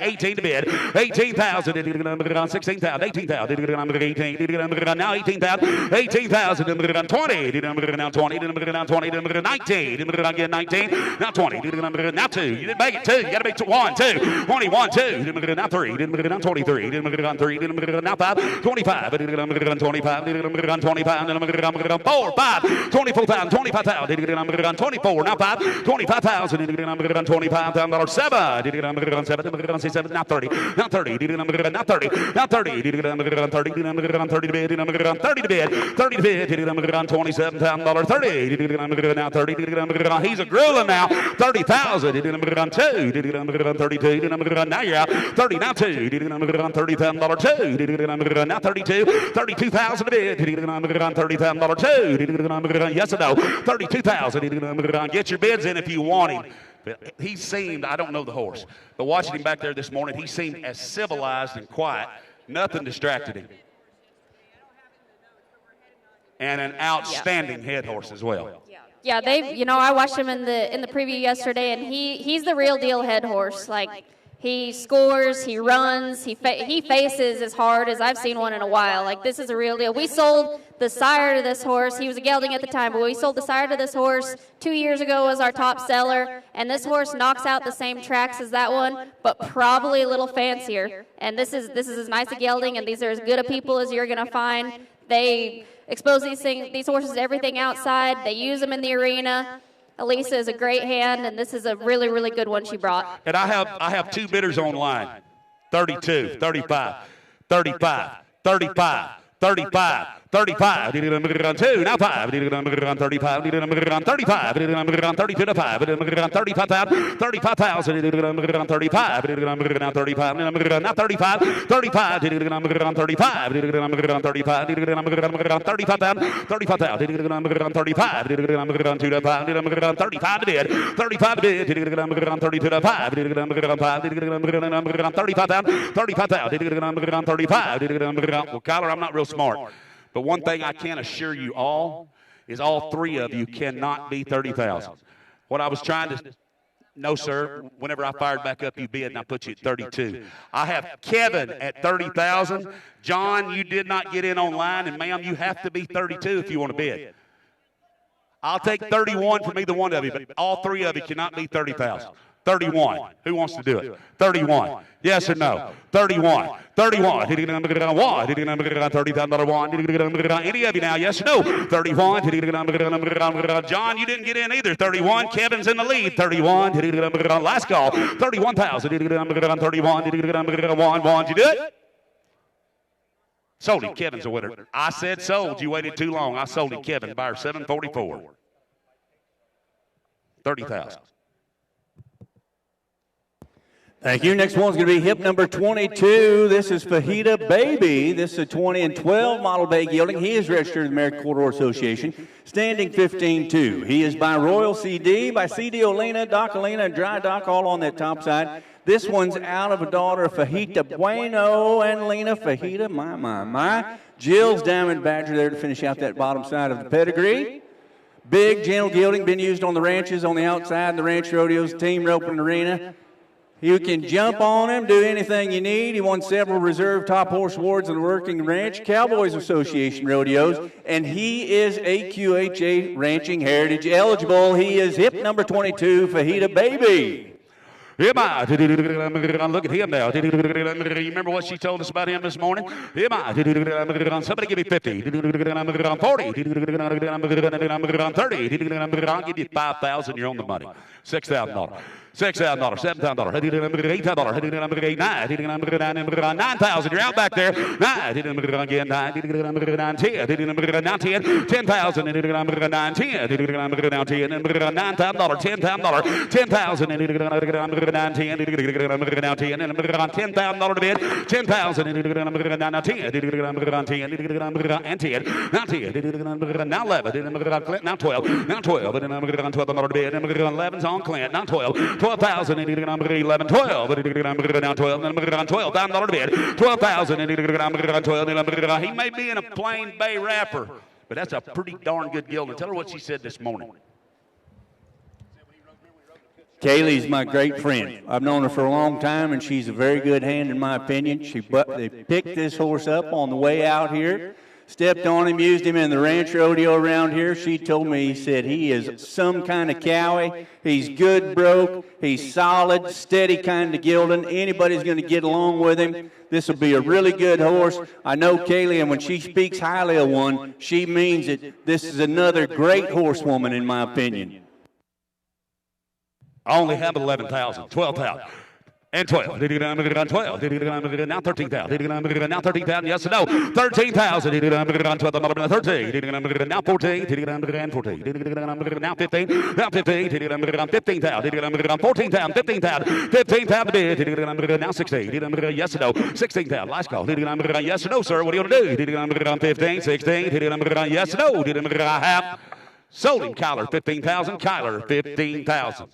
18 to bid. 18,000. 16,000. 18,000. Now 18,000. 18,000. 20. Now 20. Now 20. 19. Again 19. Now 20. Now 2. You didn't make it 2. You got to make 1, 2. 21, 2. Now 3. Now 23. 3. Now 5. 25. 25. 4, 5. 24,000. 25,000. 24. Now 5. 25,000. 25,000. 7. 7. Now 30. Now 30. Now 30. Now 30. 30 to bid. 30 to bid. 30 to bid. $27,000. 30. Now 30. He's a grulla now. 30,000. 2. 32. Now you're out. 30. Now 2. $30,000. 2. Now 32. 32,000 to bid. $30,000. 2. Yes or no? 32,000. Get your bids in if you want him. He seemed, I don't know the horse, but watching him back there this morning, he seemed as civilized and quiet. Nothing distracted him. And an outstanding head horse as well. Yeah, I watched him in the preview yesterday, and he's the real deal head horse. Like, he scores, he runs, he faces as hard as I've seen one in a while. Like, this is a real deal. We sold the sire to this horse. He was a gelding at the time, but we sold the sire to this horse 2 years ago as our top seller, and this horse knocks out the same tracks as that one, but probably a little fancier. And this is as nice a gelding, and these are as good a people as you're going to find. They expose these horses to everything outside. They use them in the arena. Elisa is a great hand, and this is a really, really good one she brought. And I have 2 bidders online. 32, 35, 35, 35, 35. 35, 2, now 5, 35, 35, 32 to 5, 35,000, 35,000, 35, now 35, now 35, 35, 35, 35,000, 35, 2 to 5, 35 to bid, 35 to bid, 32 to 5, 35,000, 35, well, Kyler, I'm not real smart. But one thing I can assure you all is all 3 of you cannot be 30,000. What I was trying to, no, sir, whenever I fired back up, you bid, and I put you at 32. I have Kevin at 30,000. John, you did not get in online, and ma'am, you have to be 32 if you want to bid. I'll take 31 from either one of you, but all 3 of you cannot be 30,000. 31. Who wants to do it? 31. Yes or no? 31. 31. Did you get number 1? Did you get number $30,000 Did you get number any of you now? Yes or no? 31. Did you get number John, you didn't get in either. 31. Kevin's in the lead. 31. Did you get number last call? 31,000. Did you get number 31? Did you get number 1? Did you do it? Sold him. Kevin's a winner. I said sold. You waited too long. I sold him. Kevin, buyer 744. 30,000. Thank you. Next one's going to be hip number 22. This is Fajita Baby. This is a 20 and 12 model bay gelding. He is registered with the American Quarter Association, standing 15-2. He is by Royal CD, by CD Olena, Doc Olena, and Dry Doc, all on that top side. This one's out of a daughter of Fajita Bueno and Lena Fajita. My. Jill's Diamond Badger there to finish out that bottom side of the pedigree. Big, gentle gelding, been used on the ranches, on the outside, in the ranch rodeos, team roping arena. You can jump on him, do anything you need. He won several reserve top horse awards in the Working Ranch Cowboys Association rodeos, and he is AQHA Ranching Heritage eligible. He is hip number 22, Fajita Baby. Look at him now. You remember what she told us about him this morning? Somebody give me 50. 40. 30. I'll give you 5,000. You're on the money. $6,000. $6,000, $7,000, $8,000, $9,000. You're out back there. $9,000 again. $9,000, $10,000, $10,000, $10,000, on Clint. Now 12. 12,000, 11, 12, now 12, $12,000 bid, 12,000, 12, he may be in a plain bay wrapper, but that's a pretty darn good gelding. Tell her what she said this morning. Kaylee's my great friend. I've known her for a long time, and she's a very good hand in my opinion. They picked this horse up on the way out here. Stepped on him, used him in the ranch rodeo around here. She told me, he is some kind of cowie. He's good broke. He's solid, steady kind of gelding. Anybody's going to get along with him. This will be a really good horse. I know Kaylee, and when she speaks highly of one, she means it. This is another great horsewoman, in my opinion. I only have 11,000, 12,000. And 12. 12. Now 13,000. Now 13,000. Yes or no? 13,000. 13. Now 14. 14. Now 15. Now 15. 15,000. 14,000. 15,000. 15,000. Now 16. Yes or no? 16,000. Last call. Yes or no, sir? What are you going to do? 15. 16. Yes or no? I have sold him. Kyler 15,000. Kyler 15,000.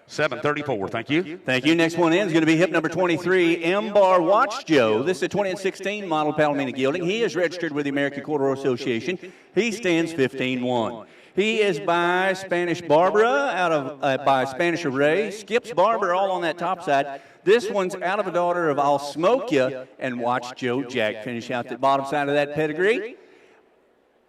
$734. Thank you. Thank you. Next one in is going to be hip number 23, M-Bar Watch Joe. This is a 2016 model Palomino gelding. He is registered with the American Quarter Association. He stands 15-1. He is by Spanish Barbara, by Spanish Array. Skips Barbara all on that top side. This one's out of a daughter of I'll Smoke Ya and Watch Joe Jack finish out the bottom side of that pedigree.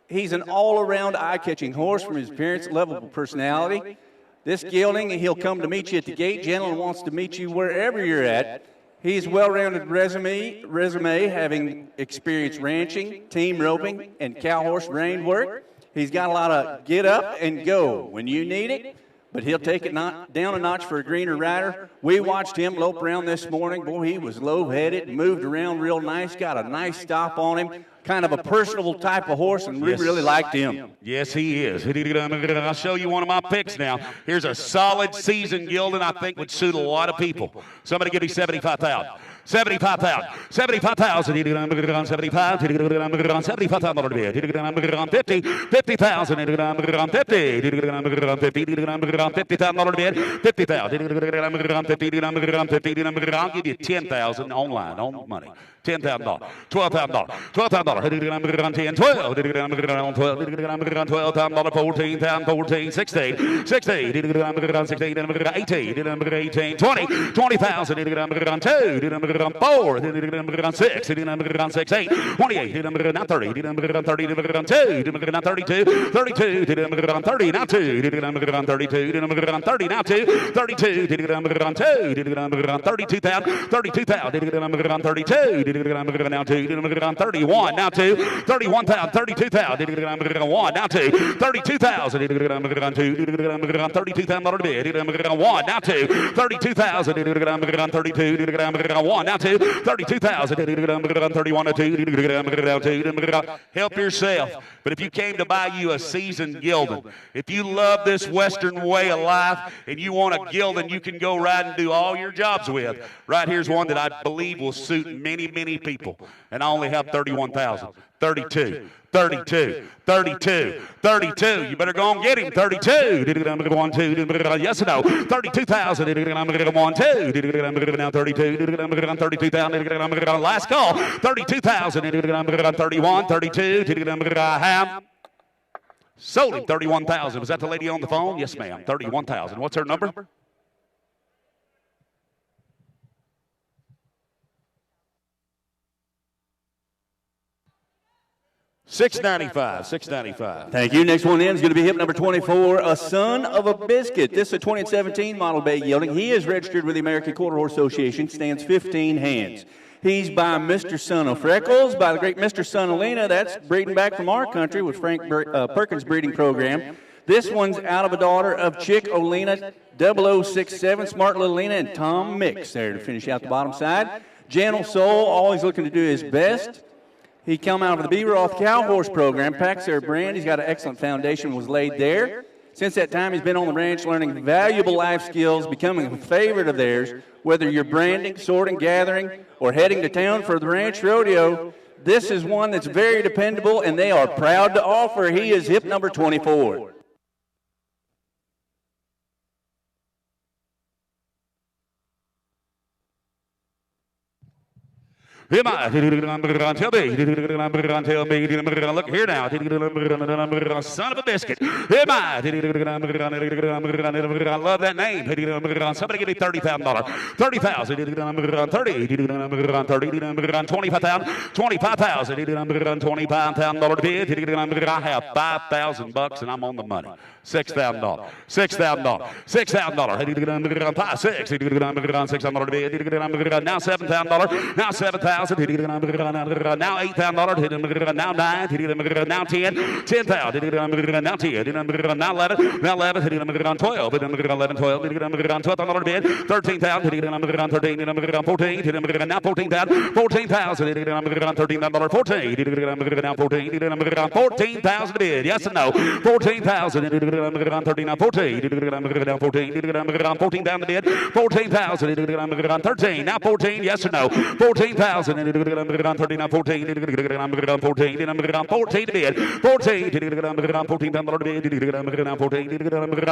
He's an all-around eye-catching horse from his appearance, lovable personality. This gelding, he'll come to meet you at the gate. Gentleman wants to meet you wherever you're at. He's well-rounded resume, having experienced ranching, team roping, and cow horse rein work. He's got a lot of get up and go when you need it, but he'll take it down a notch for a greener rider. We watched him lope around this morning. Boy, he was low-headed, moved around real nice, got a nice stop on him. Kind of a personable type of horse, and we really liked him. Yes, he is. I'll show you one of my picks now. Here's a solid seasoned gelding I think would suit a lot of people. Somebody give me 75,000. 75,000. 75,000. 75,000. 75,000. 50. 50,000. 50. 50,000. I'll give you 10,000 online on money. $10,000, $12,000, $12,000, $10, $12, $12, $12,000, $14,000, $14, $16, $16, $16, $18, $18, $20, $20,000, $2, $4, $6, $6, $8, $28, now $30, $30, $2, now $32, $32, $30, now $2, $32, $30, now $2, $32, $2, $32,000, $32,000, $32, now $2, $31, now $2, $31,000, $32,000, now $2, $32,000, $32,000 bid, $1, now $2, $32,000, $32,000, now $2, $32,000, $31, $2, help yourself. But if you came to buy you a seasoned gelding, if you love this Western way of life and you want a gelding you can go ride and do all your jobs with, right here's one that I believe will suit many, many people. And I only have 31,000. 32, 32, 32, 32. You better go and get him. 32. 1, 2. Yes or no? 32,000. 1, 2. Now 32. 32,000. Last call. 32,000. 31, 32. I have sold him 31,000. Was that the lady on the phone? Yes, ma'am. 31,000. What's her number? $695. Thank you. Next one in is going to be hip number 24, a son of a biscuit. This is a 2017 model bay gelding. He is registered with the American Quarter Horse Association, stands 15 hands. He's by Mr. Son of Freckles, by the great Mr. Son of Lena. That's breeding back from our country with Frank Perkins' breeding program. This one's out of a daughter of Chick Olena, 0067, Smart Little Lena, and Tom Mix there to finish out the bottom side. Gentle soul, always looking to do his best. He come out of the B. Roth Cow Horse program, packs their brand. He's got an excellent foundation was laid there. Since that time, he's been on the ranch learning valuable life skills, becoming a favorite of theirs. Whether you're branding, sorting, gathering, or heading to town for the ranch rodeo, this is one that's very dependable, and they are proud to offer. He is hip number 24. Look here now. Son of a biscuit. I love that name. Somebody give me $30,000. $30,000. $30,000. $25,000. $25,000 bid. I have $5,000 and I'm on the money. $6,000. $6,000. $6,000. 5, 6. $6,000 bid. Now $7,000. Now $7,000. Now $8,000. Now 9. Now 10. $10,000. Now 10. Now 11. Now 11. 12. 11, 12. $12,000 bid. $13,000. 13. Now 14,000. $14,000. $13,000. 14. Now 14. $14,000 bid. Yes and no. $14,000. 13. Now 14. Now 14. 14 down the bid. $14,000. 13. Now 14. Yes or no. $14,000. 13. Now 14. 14 to bid. 14. $14,000 bid. Now 14.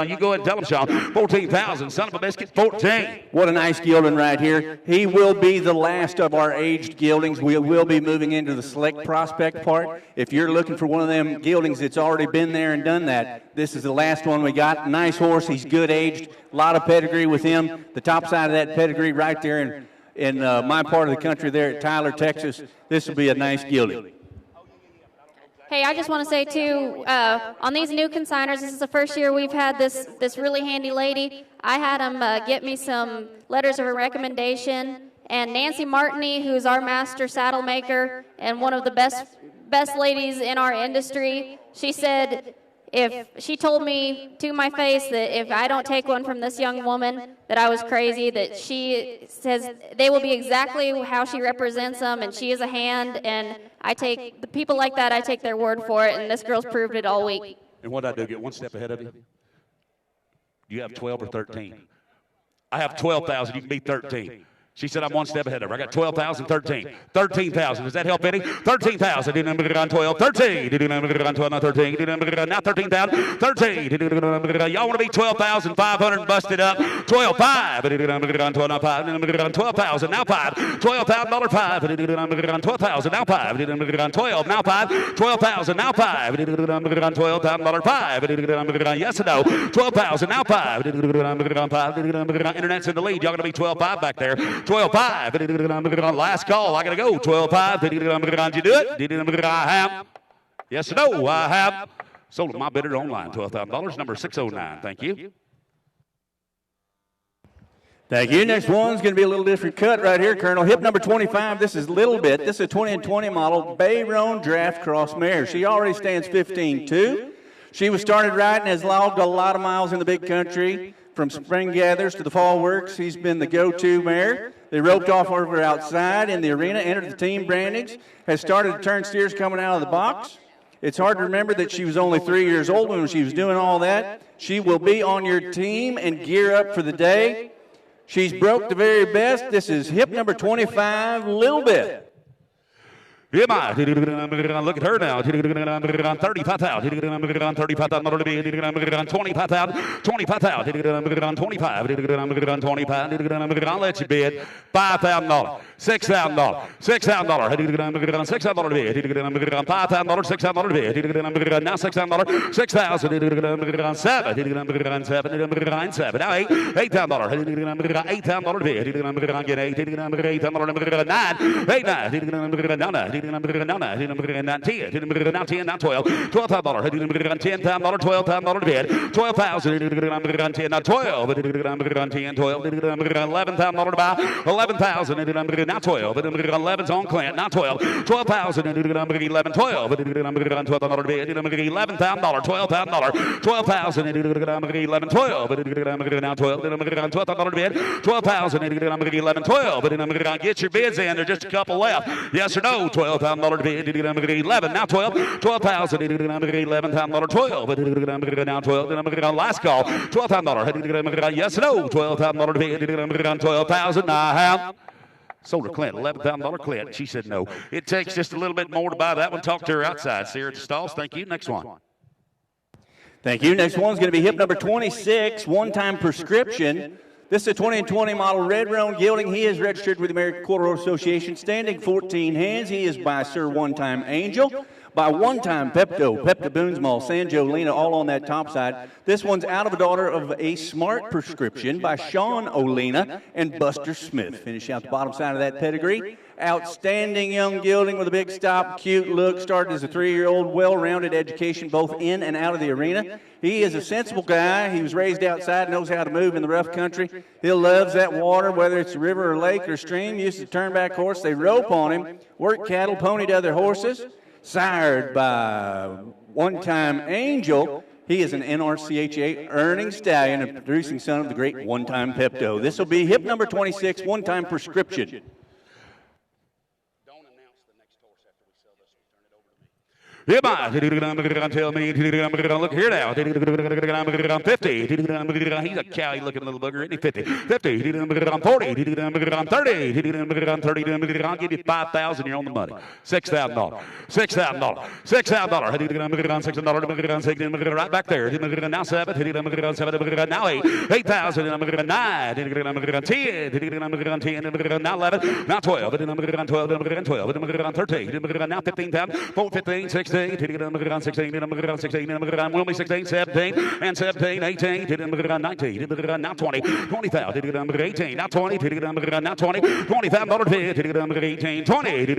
You go ahead and tell them, Sean. 14,000. Son of a biscuit. 14. What a nice gelding right here. He will be the last of our aged geldings. We will be moving into the select prospect part. If you're looking for one of them geldings that's already been there and done that, this is the last one we got. Nice horse. He's good aged. A lot of pedigree with him. The top side of that pedigree right there in my part of the country there at Tyler, Texas. This will be a nice gelding. Hey, I just want to say, too, on these new consigners, this is the first year we've had this really handy lady. I had them get me some letters of recommendation. And Nancy Martini, who's our master saddle maker and one of the best ladies in our industry, she said, if she told me to my face that if I don't take one from this young woman, that I was crazy, that she says they will be exactly how she represents them, and she is a hand, and I take the people like that, I take their word for it, and this girl's proved it all week. And what did I do? Get one step ahead of you? You have 12 or 13. I have 12,000. You can be 13. She said, I'm one step ahead of her. I got 12,000, 13. 13,000. Does that help any? 13,000. 12. 13. 12, now 13. Now 13,000. 13. Y'all want to be 12,500 busted up? 12, 5. 12, now 5. 12,000, now 5. $12,000, 5. 12,000, now 5. 12, now 5. 12,000, now 5. $12,000, 5. Yes or no? 12,000, now 5. Internet's in the lead. Y'all going to be 12.5 back there. 12.5. Last call. I got to go. 12.5. Did you do it? I have. Yes or no? I have. Sold my bidder online. $12,000. Number 609. Thank you. Thank you. Next one's going to be a little different cut right here, Colonel. Hip number 25. This is Little Bit. This is a 20 and 20 model Bayron Draft Cross mare. She already stands 15-2. She was started riding, has logged a lot of miles in the big country. From spring gathers to the fall works, he's been the go-to mare. They roped off over outside in the arena, entered the team brandings, has started to turn steers coming out of the box. It's hard to remember that she was only 3 years old when she was doing all that. She will be on your team and gear up for the day. She's broke the very best. This is hip number 25, Little Bit. Look at her now. 35,000. 35,000. 25,000. 25,000. 25. I'll let you bid. $5,000. $6,000. $6,000. $6,000 bid. $5,000. $6,000 bid. Now $6,000. 6,000. 7. 7. Now $8,000. $8,000 bid. Get $8,000. 9. 9. Now 10, now 12. $12,000. $10,000. $12,000 bid. 12,000. 10, now 12. 10, 12. $11,000 to buy. 11,000. Now 12. 11's on Clint. Now 12. 12,000. 11. 12. $12,000 bid. $11,000. $12,000. 12,000. 11. 12. Now 12. $12,000 bid. 12,000. 11. 12. Get your bids in. There's just a couple left. Yes or no? $12,000 bid. 11. Now 12. 12,000. $11,000. 12. Now 12. Last call. $12,000. Yes or no? $12,000 bid. 12,000. I have. Sold her Clint, $11,000 Clint. She said no. It takes just a little bit more to buy that one. Talk to her outside. See her at the stalls. Thank you. Next one. Thank you. Next one's going to be hip number 26, One-Time Prescription. This is a 20 and 20 model red roan gelding. He is registered with the American Quarter Association, standing 14 hands. He is by Sir One-Time Angel, by One-Time Pepto, Pepto Boonsmall, Sanjolina, all on that top side. This one's out of a daughter of a Smart Prescription by Sean Olina and Buster Smith. Finish out the bottom side of that pedigree. Outstanding young gelding with a big stop, cute look. Started as a 3-year-old, well-rounded education both in and out of the arena. He is a sensible guy. He was raised outside, knows how to move in the rough country. He loves that water, whether it's a river or lake or stream. Used to turn back horse. They rope on him, work cattle, ponied other horses. Sired by One-Time Angel. He is an NRCHA earning stallion and producing son of the great One-Time Pepto. This will be hip number 26, One-Time Prescription. Look here now. 50. He's a cowy looking little bugger, isn't he? 50. 40. 30. I'll give you 5,000. You're on the money. $6,000. $6,000. $6,000. Right back there. Now 7. Now 8. 8,000. 9. 10. Now 11. Now 12. 12. 13. Now 15,000. 15. 16. 16, will be 16, 17, and 17, 18, 19, now 20, 20,000, 18, now 20, now 20, $20,000 bid, 18, 20, 20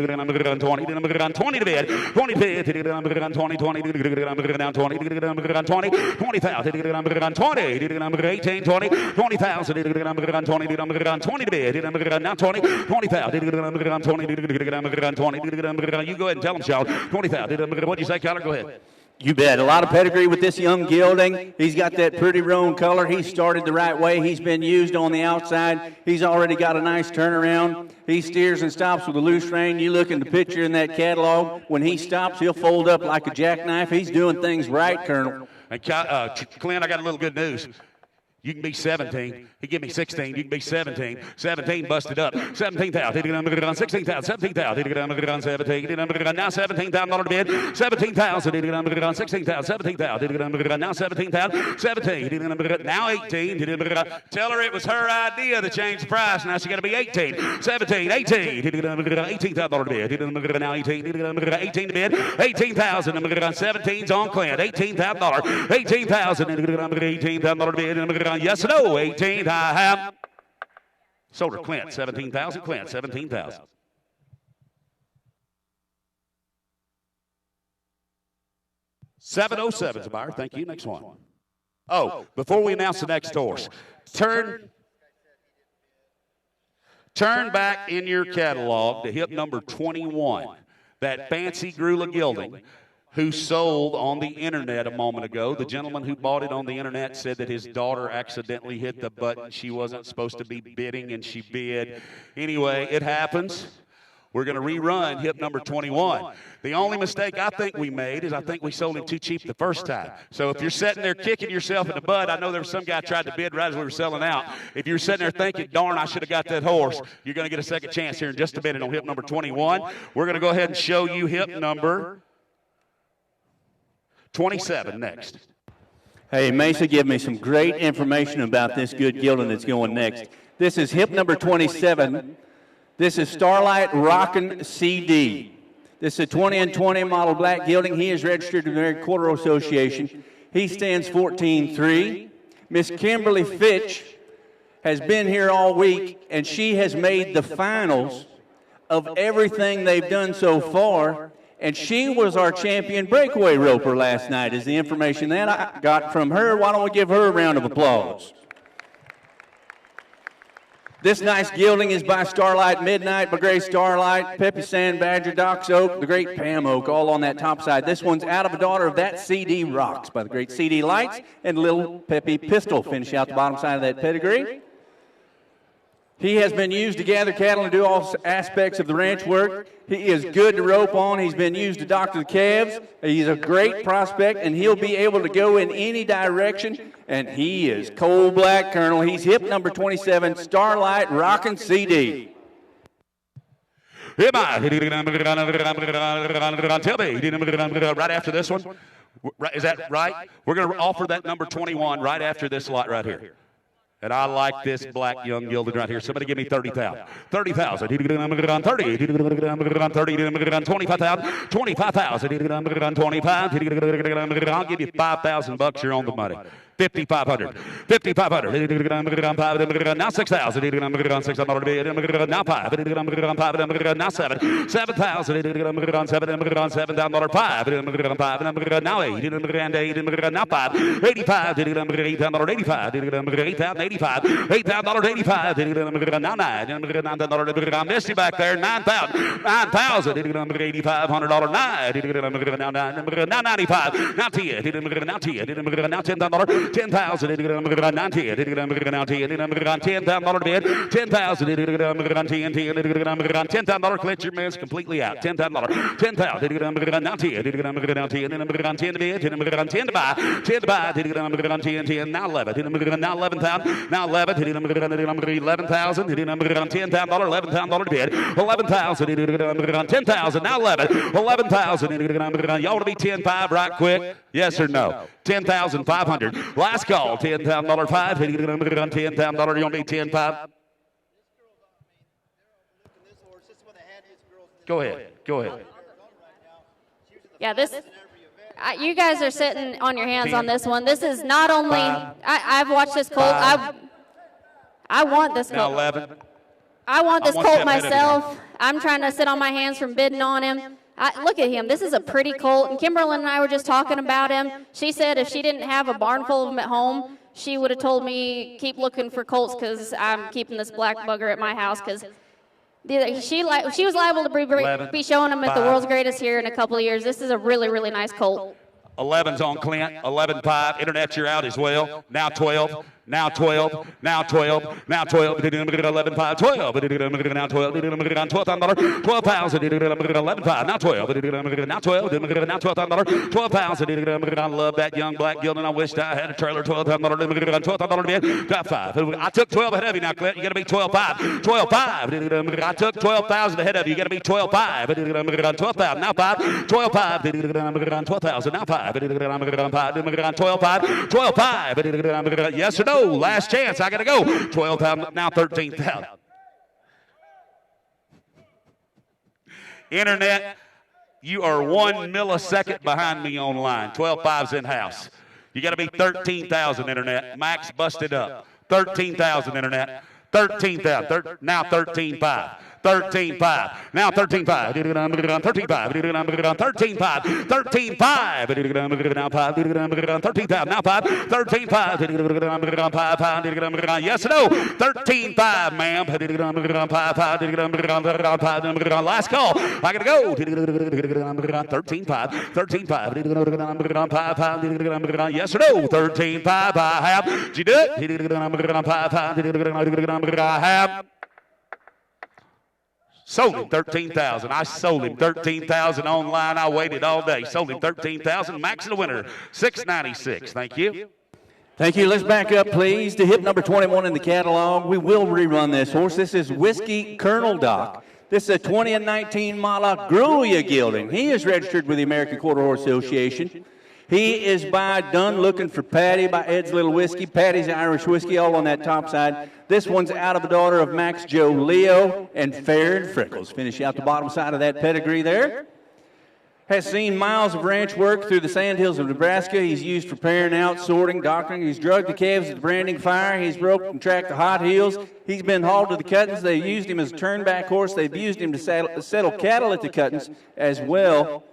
to bid, 20 bid, 20, now 20, 20, 20,000, 20, 18, 20, 20,000, 20 to bid, now 20, 20,000, 20, you go ahead and tell them, Sean, 20,000. What'd you say, Keller? Go ahead. You bet. A lot of pedigree with this young gelding. He's got that pretty roan color. He started the right way. He's been used on the outside. He's already got a nice turnaround. He steers and stops with a loose rein. You look in the picture in that catalog. When he stops, he'll fold up like a jackknife. He's doing things right, Colonel. And Clint, I got a little good news. You can be 17. He give me 16. You can be 17. 17 busted up. 17,000. 16,000. 17,000. 17. Now $17,000 bid. 17,000. 16,000. 17,000. Now 17,000. 17. Now 18. Tell her it was her idea to change the price. Now she got to be 18. 17. 18. $18,000 bid. Now 18. 18 to bid. 18,000. 17's on Clint. $18,000. 18,000. $18,000 bid. Yes or no? 18. I have. Sold her Clint. 17,000. Clint. 17,000. $707's a buyer. Thank you. Next one. Oh, before we announce the next horse, turn back in your catalog to hip number 21. That fancy Grula Gilding, who sold on the internet a moment ago. The gentleman who bought it on the internet said that his daughter accidentally hit the button. She wasn't supposed to be bidding, and she bid. Anyway, it happens. We're going to rerun hip number 21. The only mistake I think we made is I think we sold him too cheap the first time. So if you're sitting there kicking yourself in the butt, I know there was some guy tried to bid right as we were selling out. If you're sitting there thinking, darn, I should have got that horse, you're going to get a second chance here in just a minute on hip number 21. We're going to go ahead and show you hip number 27 next. Hey, Mesa gave me some great information about this good gelding that's going next. This is hip number 27. This is Starlight Rockin' CD. This is a 20 and 20 model black gelding. He is registered to the American Quarter Association. He stands 14-3. Miss Kimberly Fitch has been here all week, and she has made the finals of everything they've done so far. And she was our champion breakaway roper last night, is the information that I got from her. Why don't we give her a round of applause? This nice gelding is by Starlight Midnight, by Gray Starlight, Peppy Sand Badger, Doc's Oak, the great Pam Oak, all on that top side. This one's out of a daughter of That CD Rocks by the great CD Lights, and Little Peppy Pistol finish out the bottom side of that pedigree. He has been used to gather cattle and do all aspects of the ranch work. He is good to rope on. He's been used to doctor the calves. He's a great prospect, and he'll be able to go in any direction. And he is coal black, Colonel. He's hip number 27, Starlight Rockin' CD. Right after this one. Is that right? We're going to offer that number 21 right after this lot right here. And I like this black young gelding right here. Somebody give me 30,000. 30,000. 30. 25,000. 25,000. 25. I'll give you $5,000. You're on the money. 5,500. 5,500. Now 6,000. $6,000. Now 5. Now 7. 7,000. $7,000. 5. Now 8. Now 5. 85. $8,000. 85. $8,000. Now 9. $9. Missed you back there. 9,000. $8,500. 9. Now 95. Now 10. Now 10. Now $10. 10,000. Now 10. Now $10,000 bid. 10,000. 10,000. Clinch your miss completely out. 10,000. 10,000. Now 10. Now 10. 10 to bid. 10 to buy. 10 to buy. 10. Now 11. Now 11,000. Now 11. 11,000. 10,000. $11,000 bid. 11,000. 10,000. Now 11. 11,000. Y'all want to be 10,500 right quick? Yes or no? 10,500. Last call. $10,000 5. $10,000. You want to be 10,500? Go ahead. Go ahead. Yeah, you guys are sitting on your hands on this one. This is not only, I've watched this colt. I want this colt. 11. I want this colt myself. I'm trying to sit on my hands from bidding on him. Look at him. This is a pretty colt. And Kimberly and I were just talking about him. She said if she didn't have a barn full of them at home, she would have told me keep looking for colts because I'm keeping this black bugger at my house because she was liable to be showing them at the World's Greatest here in a couple of years. This is a really, really nice colt. 11's on Clint. 11.5. Internet, you're out as well. Now 12. Now 12, now 12, now 12, 11, 5, 12, now 12, $12,000, 12,000, 11, 5, now 12, now 12, now $12,000, 12,000, I love that young black gelding, I wished I had a trailer, $12,000, got 5, I took 12 ahead of you now, Clint, you got to be 12,5, 12,5, I took 12,000 ahead of you, you got to be 12,5, 12,000, now 5, 12,5, 12,000, now 5, 12,5, 12,5, yes or no? Last chance. I got to go. 12,000. Now 13,000. Internet, you are 1 millisecond behind me online. 12.5's in house. You got to be 13,000. Internet. Max busted up. 13,000. Internet. 13,000. Now 13.5. 13.5. Now 13.5. 13.5. 13.5. 13.5. Now 5. 13.5. Now 5. 13.5. Yes or no? 13.5, ma'am. 5. Last call. I gotta go. 13.5. 13.5. Yes or no? 13.5. I have. Did you do it? I have. Sold him 13,000. I sold him 13,000 online. I waited all day. Sold him 13,000. Max the winner, 696. Thank you. Thank you. Let's back up, please, to hip number 21 in the catalog. We will rerun this horse. This is Whiskey Colonel Doc. This is a 2019 Malagrulia gelding. He is registered with the American Quarter Horse Association. He is done looking for Patty by Ed's Little Whiskey. Patty's Irish Whiskey, all on that top side. This one's out of a daughter of Max Joe Leo and Fair and Freckles. Finish out the bottom side of that pedigree there. Has seen miles of ranch work through the sandhills of Nebraska. He's used for pairing out, sorting, doctoring. He's drugged the calves at the branding fire. He's broke and tracked the hot heels. He's been hauled to the cuttings. They've used him as a turnback horse. They've used him to settle cattle at the cuttings as well.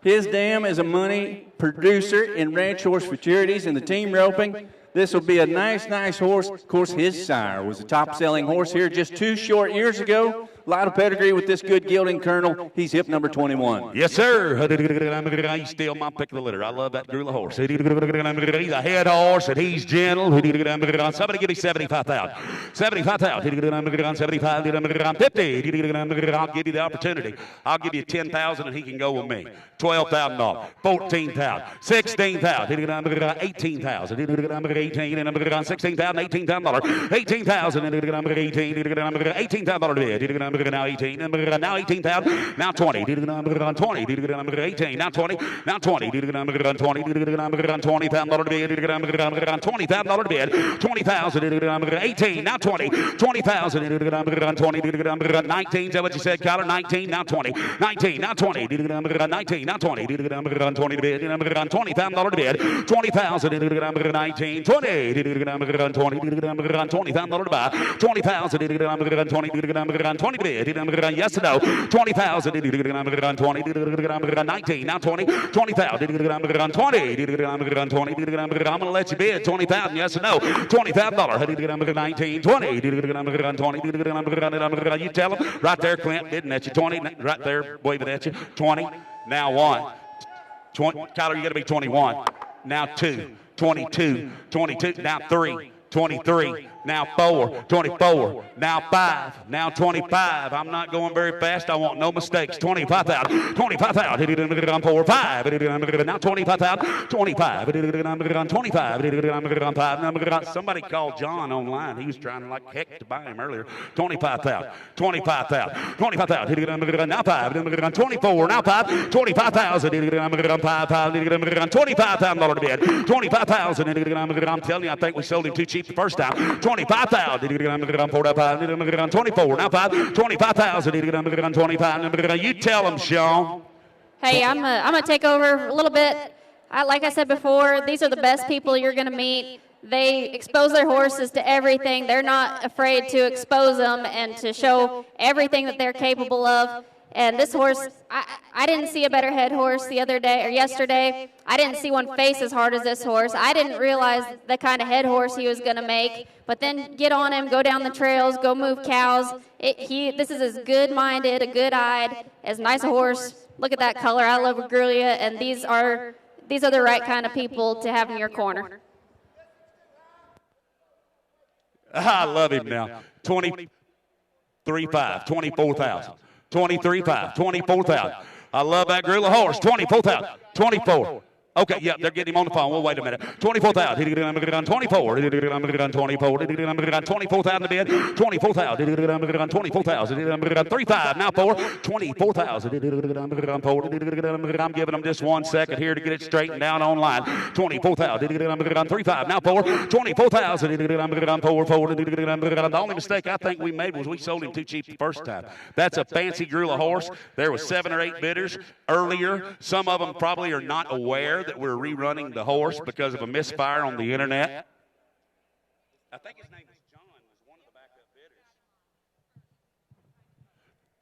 His dam is a money producer in ranch horse futurities and the team roping. This will be a nice horse. Of course, his sire was a top-selling horse here just 2 short years ago. A lot of pedigree with this good gelding Colonel. He's hip number 21. Yes, sir. He's still my pick of the litter. I love that Grula horse. He's a head horse, and he's gentle. Somebody give me 75,000. 75,000. 75, 50. I'll give you the opportunity. I'll give you 10,000, and he can go with me. 12,000 off. 14,000. 16,000. 18,000. 18, 16,000, $18,000. 18,000. 18,000. Now 18, now 18,000, now 20, 20, now 20, now 20, now 20, 20,000 bid, $20,000 bid, 20,000, 18, now 20, 20,000, 20, 19, is that what you said, Kyler? 19, now 20, 19, now 20, 19, now 20, 20 bid, $20,000 bid, 20,000, 19, 20, $20,000 to buy, 20,000, 20 bid, yes or no, 20,000, 20, 19, now 20, 20,000, 20, I'm going to let you bid, 20,000, yes or no, $20,000, 19, 20, 20, you tell them, right there, Clint, bidding at you, 20, right there, waving at you, 20, now 1, 20, Kyler, you got to be 21, now 2, 22, 22, now 3, 23, now 4, 24, now 5, now 25. I'm not going very fast. I want no mistakes. 25,000, 25,000, 4, 5, now 25,000, 25, 25, somebody called John online. He was trying like heck to buy him earlier. 25,000, 25,000, 25,000, now 5, 24, now 5, 25,000, 25,000 to bid, 25,000, I'm telling you, I think we sold him too cheap the first time. 25,000, 24, now 5, 25,000, 25, you tell them, Sean. Hey, I'm gonna take over a little bit. Like I said before, these are the best people you're gonna meet. They expose their horses to everything. They're not afraid to expose them and to show everything that they're capable of. And this horse, I didn't see a better head horse the other day or yesterday. I didn't see one face as hard as this horse. I didn't realize the kind of head horse he was going to make. But then get on him, go down the trails, go move cows. This is as good-minded, a good-eyed, as nice a horse. Look at that color. I love Magrulia, and these are the right kind of people to have in your corner. I love him now. 23.5, 24,000. 23.5, 24,000. I love that gorilla horse. 24,000, 24. Okay, yeah, they're getting him on the phone. Well, wait a minute. 24,000. 24. 24. 24,000 to bid. 24,000. 24,000. 35 now for 24,000. I'm giving them just 1 second here to get it straightened down online. 24,000. 35 now for 24,000. The only mistake I think we made was we sold him too cheap the first time. That's a fancy gorilla horse. There was 7 or 8 bidders earlier. Some of them probably are not aware that we're rerunning the horse because of a misfire on the internet. I think his name is John, was one of the backup bidders.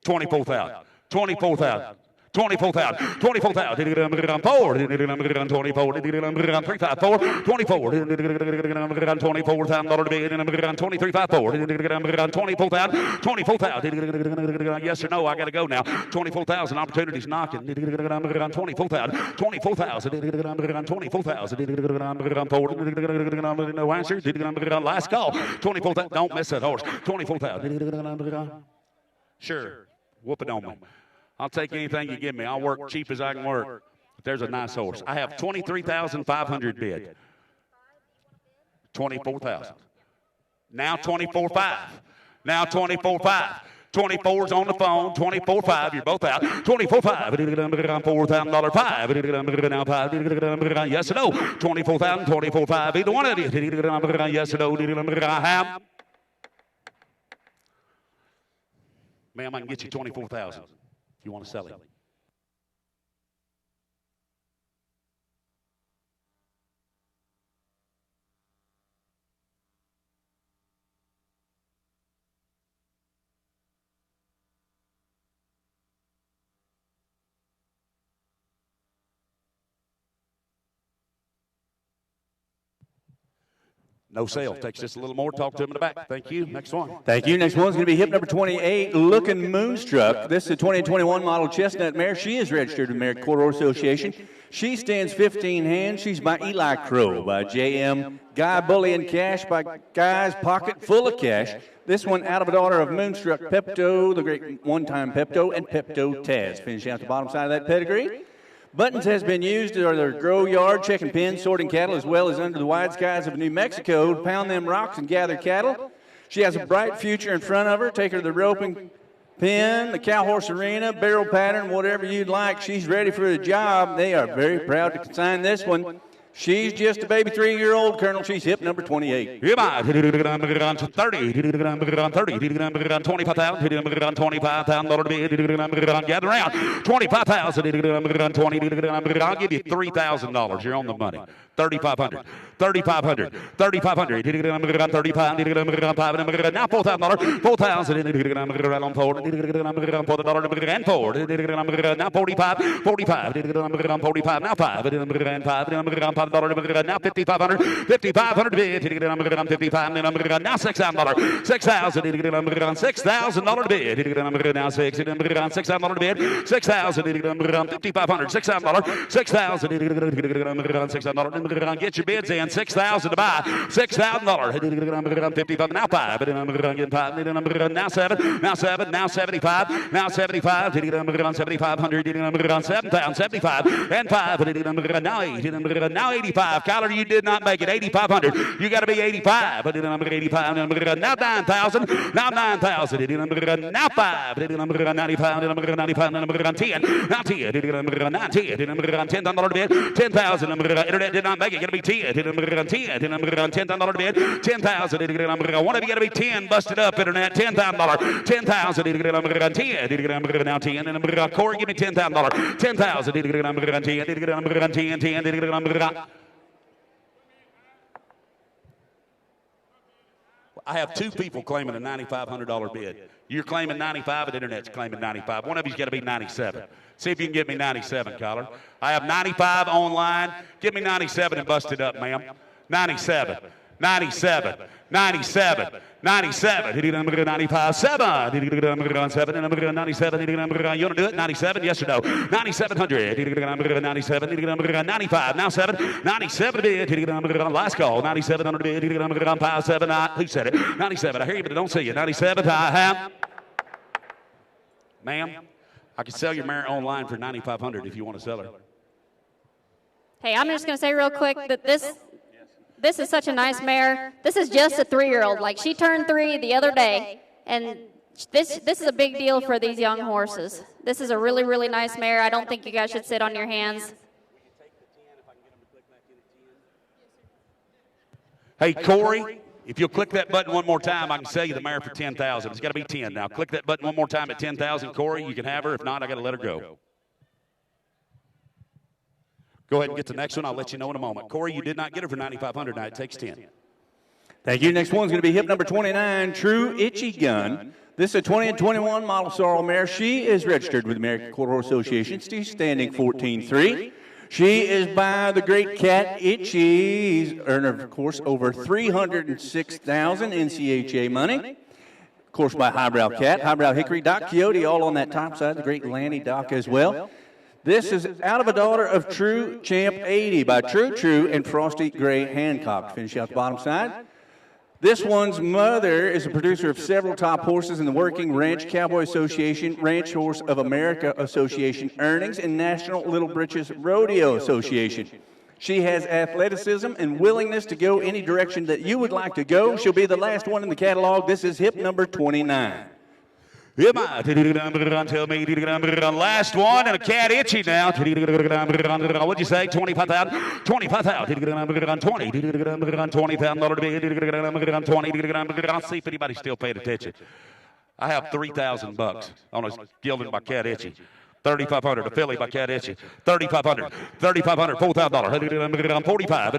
24,000. 24,000. 24,000. 24,000. 24. 354. 24. $24,000 to bid. 2354. 24,000. 24,000. Yes or no? I got to go now. 24,000. Opportunities knocking. 24,000. 24,000. 24,000. No answer. Last call. 24,000. Don't miss that horse. 24,000. Sure. Whoop it on me. I'll take anything you give me. I'll work cheap as I can work. But there's a nice horse. I have 23,500 bid. 24,000. Now 24.5. Now 24.5. 24's on the phone. 24.5. You're both out. 24.5. $4,000. 5. Now 5. Yes or no? 24,000. 24.5. Either one of you. Yes or no? I have. Ma'am, I can get you 24,000. If you want to sell him. No sale. Takes just a little more. Talk to him in the back. Thank you. Next one. Thank you. Next one's going to be hip number 28, Looking Moonstruck. This is a 2021 model chestnut mare. She is registered with the American Quarter Association. She stands 15 hands. She's by Eli Crow, by J.M. Guy Bully and Cash, by Guy's Pocket Full of Cash. This one out of a daughter of Moonstruck Pepto, the great one-time Pepto, and Pepto Taz. Finishing out the bottom side of that pedigree. Buttons has been used at their grow yard, checking pins, sorting cattle, as well as under the wide skies of New Mexico to pound them rocks and gather cattle. She has a bright future in front of her. Take her to the roping pen, the cow horse arena, barrel pattern, whatever you'd like. She's ready for the job. They are very proud to consign this one. She's just a baby 3-year-old, Colonel. She's hip number 28. Goodbye. 30. 25,000. 25,000. Gather around. 25,000. 20. I'll give you $3,000. You're on the money. 3,500. 3,500. 3,500. 35. Now $4,000. 4,000. Right on forward. $4 and forward. Now 45. 45. 45. Now 5. $5. Now 5,500. 5,500 bid. 55. Now $6,000. $6,000. $6,000 bid. Now $6,000. $6,000 bid. $6,000. 5,500. $6,000. $6,000. Get your bids in. $6,000 to buy. $6,000. 55. Now 5. Now 7. Now 7. Now 75. Now 75. 7,500. 7,000. 75 and 5. Now 8. Now 85. Kyler, you did not make it. 8,500. You got to be 85. 85. Now 9,000. Now 9,000. Now 5. 95. 95. 10. Now 10. 10. $10 bid. 10,000. Internet did not make it. Got to be 10. 10. $10 bid. 10,000. One of you got to be 10. Busted up. Internet. $10,000. 10,000. 10. Now 10. Corey, give me $10,000. 10,000. 10. I have 2 people claiming a $9,500 bid. You're claiming 95, and the internet's claiming 95. One of you's got to be 97. See if you can get me 97, Collar. I have 95 online. Give me 97 and bust it up, ma'am. 97. 97, 97, 97, 95, 7, 7, 97, you want to do it? 97, yes or no? 9,700, 97, 95, now 7, 97, last call, 9,700, 5, 7, who said it? 97, I hear you, but I don't see you. 97, I have. Ma'am, I can sell your mare online for 9,500 if you want to sell her. Hey, I'm just going to say real quick that this is such a nice mare. This is just a 3-year-old. Like, she turned 3 the other day, and this is a big deal for these young horses. This is a really, really nice mare. I don't think you guys should sit on your hands. Hey, Corey, if you'll click that button one more time, I can sell you the mare for 10,000. It's got to be 10 now. Click that button one more time at 10,000, Corey. You can have her. If not, I got to let her go. Go ahead and get the next one. I'll let you know in a moment. Corey, you did not get her for 9,500. Now it takes 10. Thank you. Next one's going to be hip number 29, True Itchy Gun. This is a 20 and 21 model sorrel mare. She is registered with the American Quarter Horse Association. She's standing 14-3. She is by the great Cat Itchy. He's earned, of course, over $306,000 NCHA money. Of course, by Highbrow Cat, Highbrow Hickory, Doc Coyote, all on that top side. The great Lanny Doc as well. This is out of a daughter of True Champ 80 by True and Frosty Gray Hancock. Finish out the bottom side. This one's mother is a producer of several top horses in the Working Ranch Cowboy Association, Ranch Horse of America Association earnings, and National Little Britches Rodeo Association. She has athleticism and willingness to go any direction that you would like to go. She'll be the last one in the catalog. This is hip number 29. Tell me, last one, and a Cat Itchy now. What'd you say? 25,000? 25,000. 20,000. 20. See if anybody's still paying attention. I have $3,000 on a gilded by Cat Itchy. 3,500, a filly by Cat Itchy. 3,500, 3,500, $4,000. 45,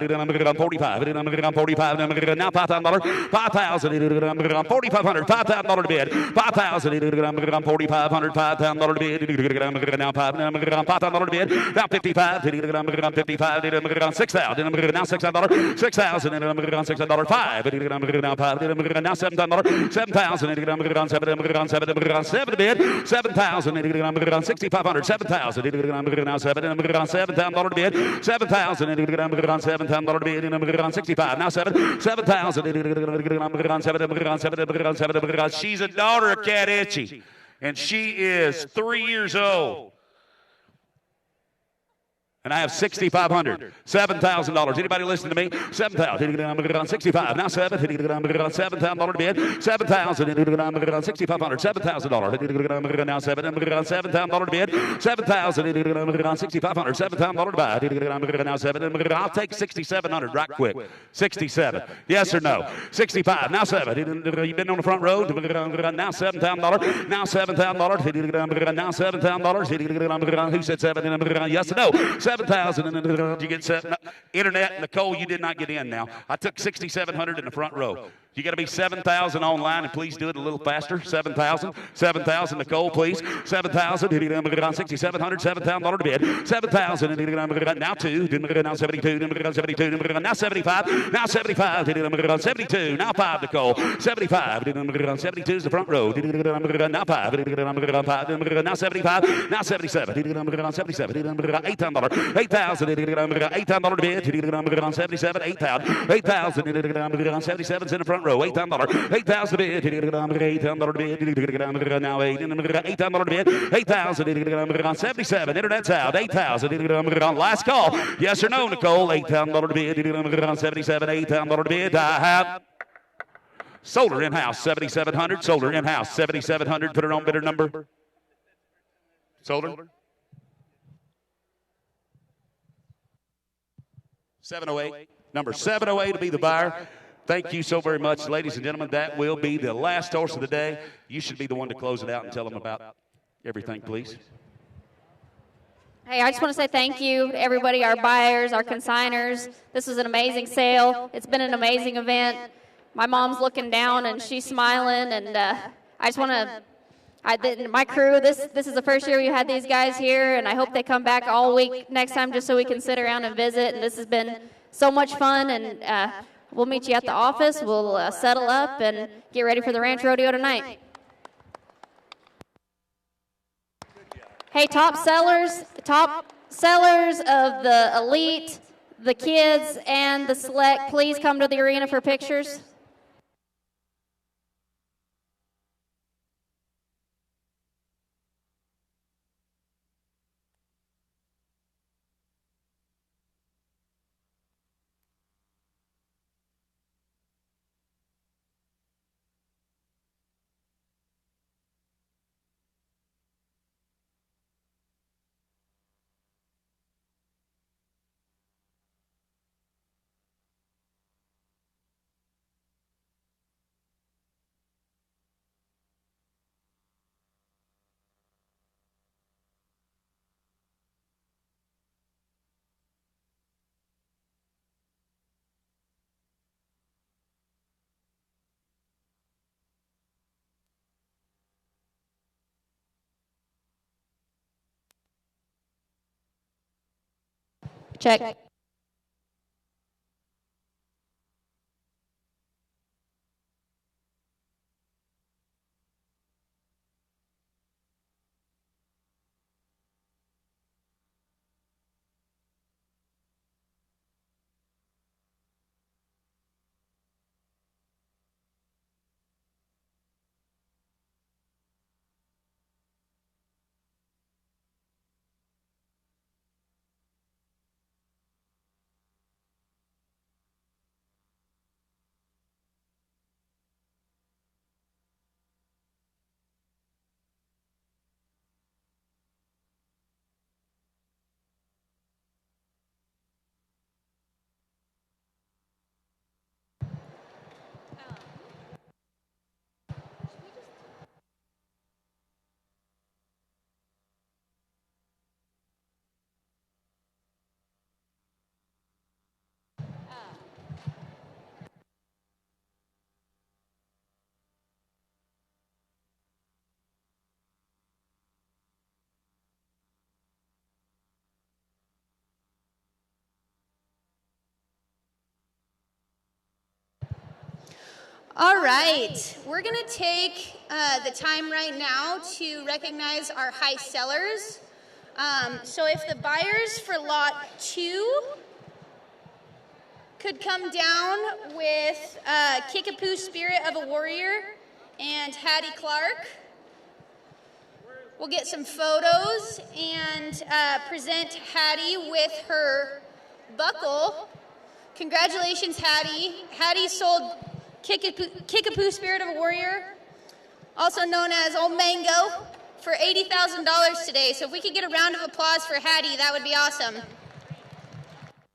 45, now $5,000, 5,000, 4,500, $5,000 bid, 5,000, 4,500, $5,000 bid, now $5,000 bid, now 55, 55, 6,000, now $6,000, 6,000, $6,000, 5, now 5, now $7,000, 7,000, 7 bid, 7,000, 6,500, 7,000, now 7,000 bid, 7,000, 7,000 bid, 65, now 7,000, 7,000. She's a daughter of Cat Itchy, and she is 3 years old. And I have $6,500, $7,000. Anybody listen to me? 7,000, 65. Now 7,000 bid, 7,000, 6,500, $7,000. Now 7,000 bid, 7,000, 6,500, $7,000. Now 7. I'll take 6,700 right quick. 67. Yes or no? 65. Now 7. You've been on the front row. Now $7,000. Now $7,000. Now $7,000. Who said 7? Yes or no? 7,000, and then you get set. Internet, Nicole, you did not get in now. I took 6,700 in the front row. You got to be 7,000 online, and please do it a little faster. 7,000, 7,000, Nicole, please. 7,000, 6,700, $7,000 to bid. 7,000, now 2, now 72, now 75, now 75, 72, now 5, Nicole. 75, 72 is the front row. Now 5, now 75, now 77, 77, $8,000. 8,000, $8,000 to bid, 77, 8,000, 8,000, 77 in the front row, $8,000, 8,000 to bid, $8,000 to bid, now 8, $8,000 to bid, 8,000, 77, internet's out, 8,000, last call, yes or no, Nicole, $8,000 to bid, 77, $8,000 to bid, I have. Sold her in-house, 7,700, sold her in-house, 7,700, put her on bidder number. Sold her. 708, number 708 to be the buyer. Thank you so very much, ladies and gentlemen. That will be the last horse of the day. You should be the one to close it out and tell them about everything, please. Hey, I just want to say thank you to everybody, our buyers, our consigners. This was an amazing sale. It's been an amazing event. My mom's looking down and she's smiling, and I just want to. My crew, this is the first year we had these guys here, and I hope they come back all week next time just so we can sit around and visit. And this has been so much fun, and We'll meet you at the office. We'll settle up and get ready for the Ranch Rodeo tonight. Hey, top sellers of the Elite, the Kids, and the Select, please come to the arena for pictures. Check. All right, we're going to take the time right now to recognize our high sellers. So if the buyers for lot 2 could come down with Kickapoo Spirit of a Warrior and Hattie Clark. We'll get some photos and present Hattie with her buckle. Congratulations, Hattie. Hattie sold Kickapoo Spirit of a Warrior, also known as Old Mango, for $80,000 today. So if we could get a round of applause for Hattie, that would be awesome.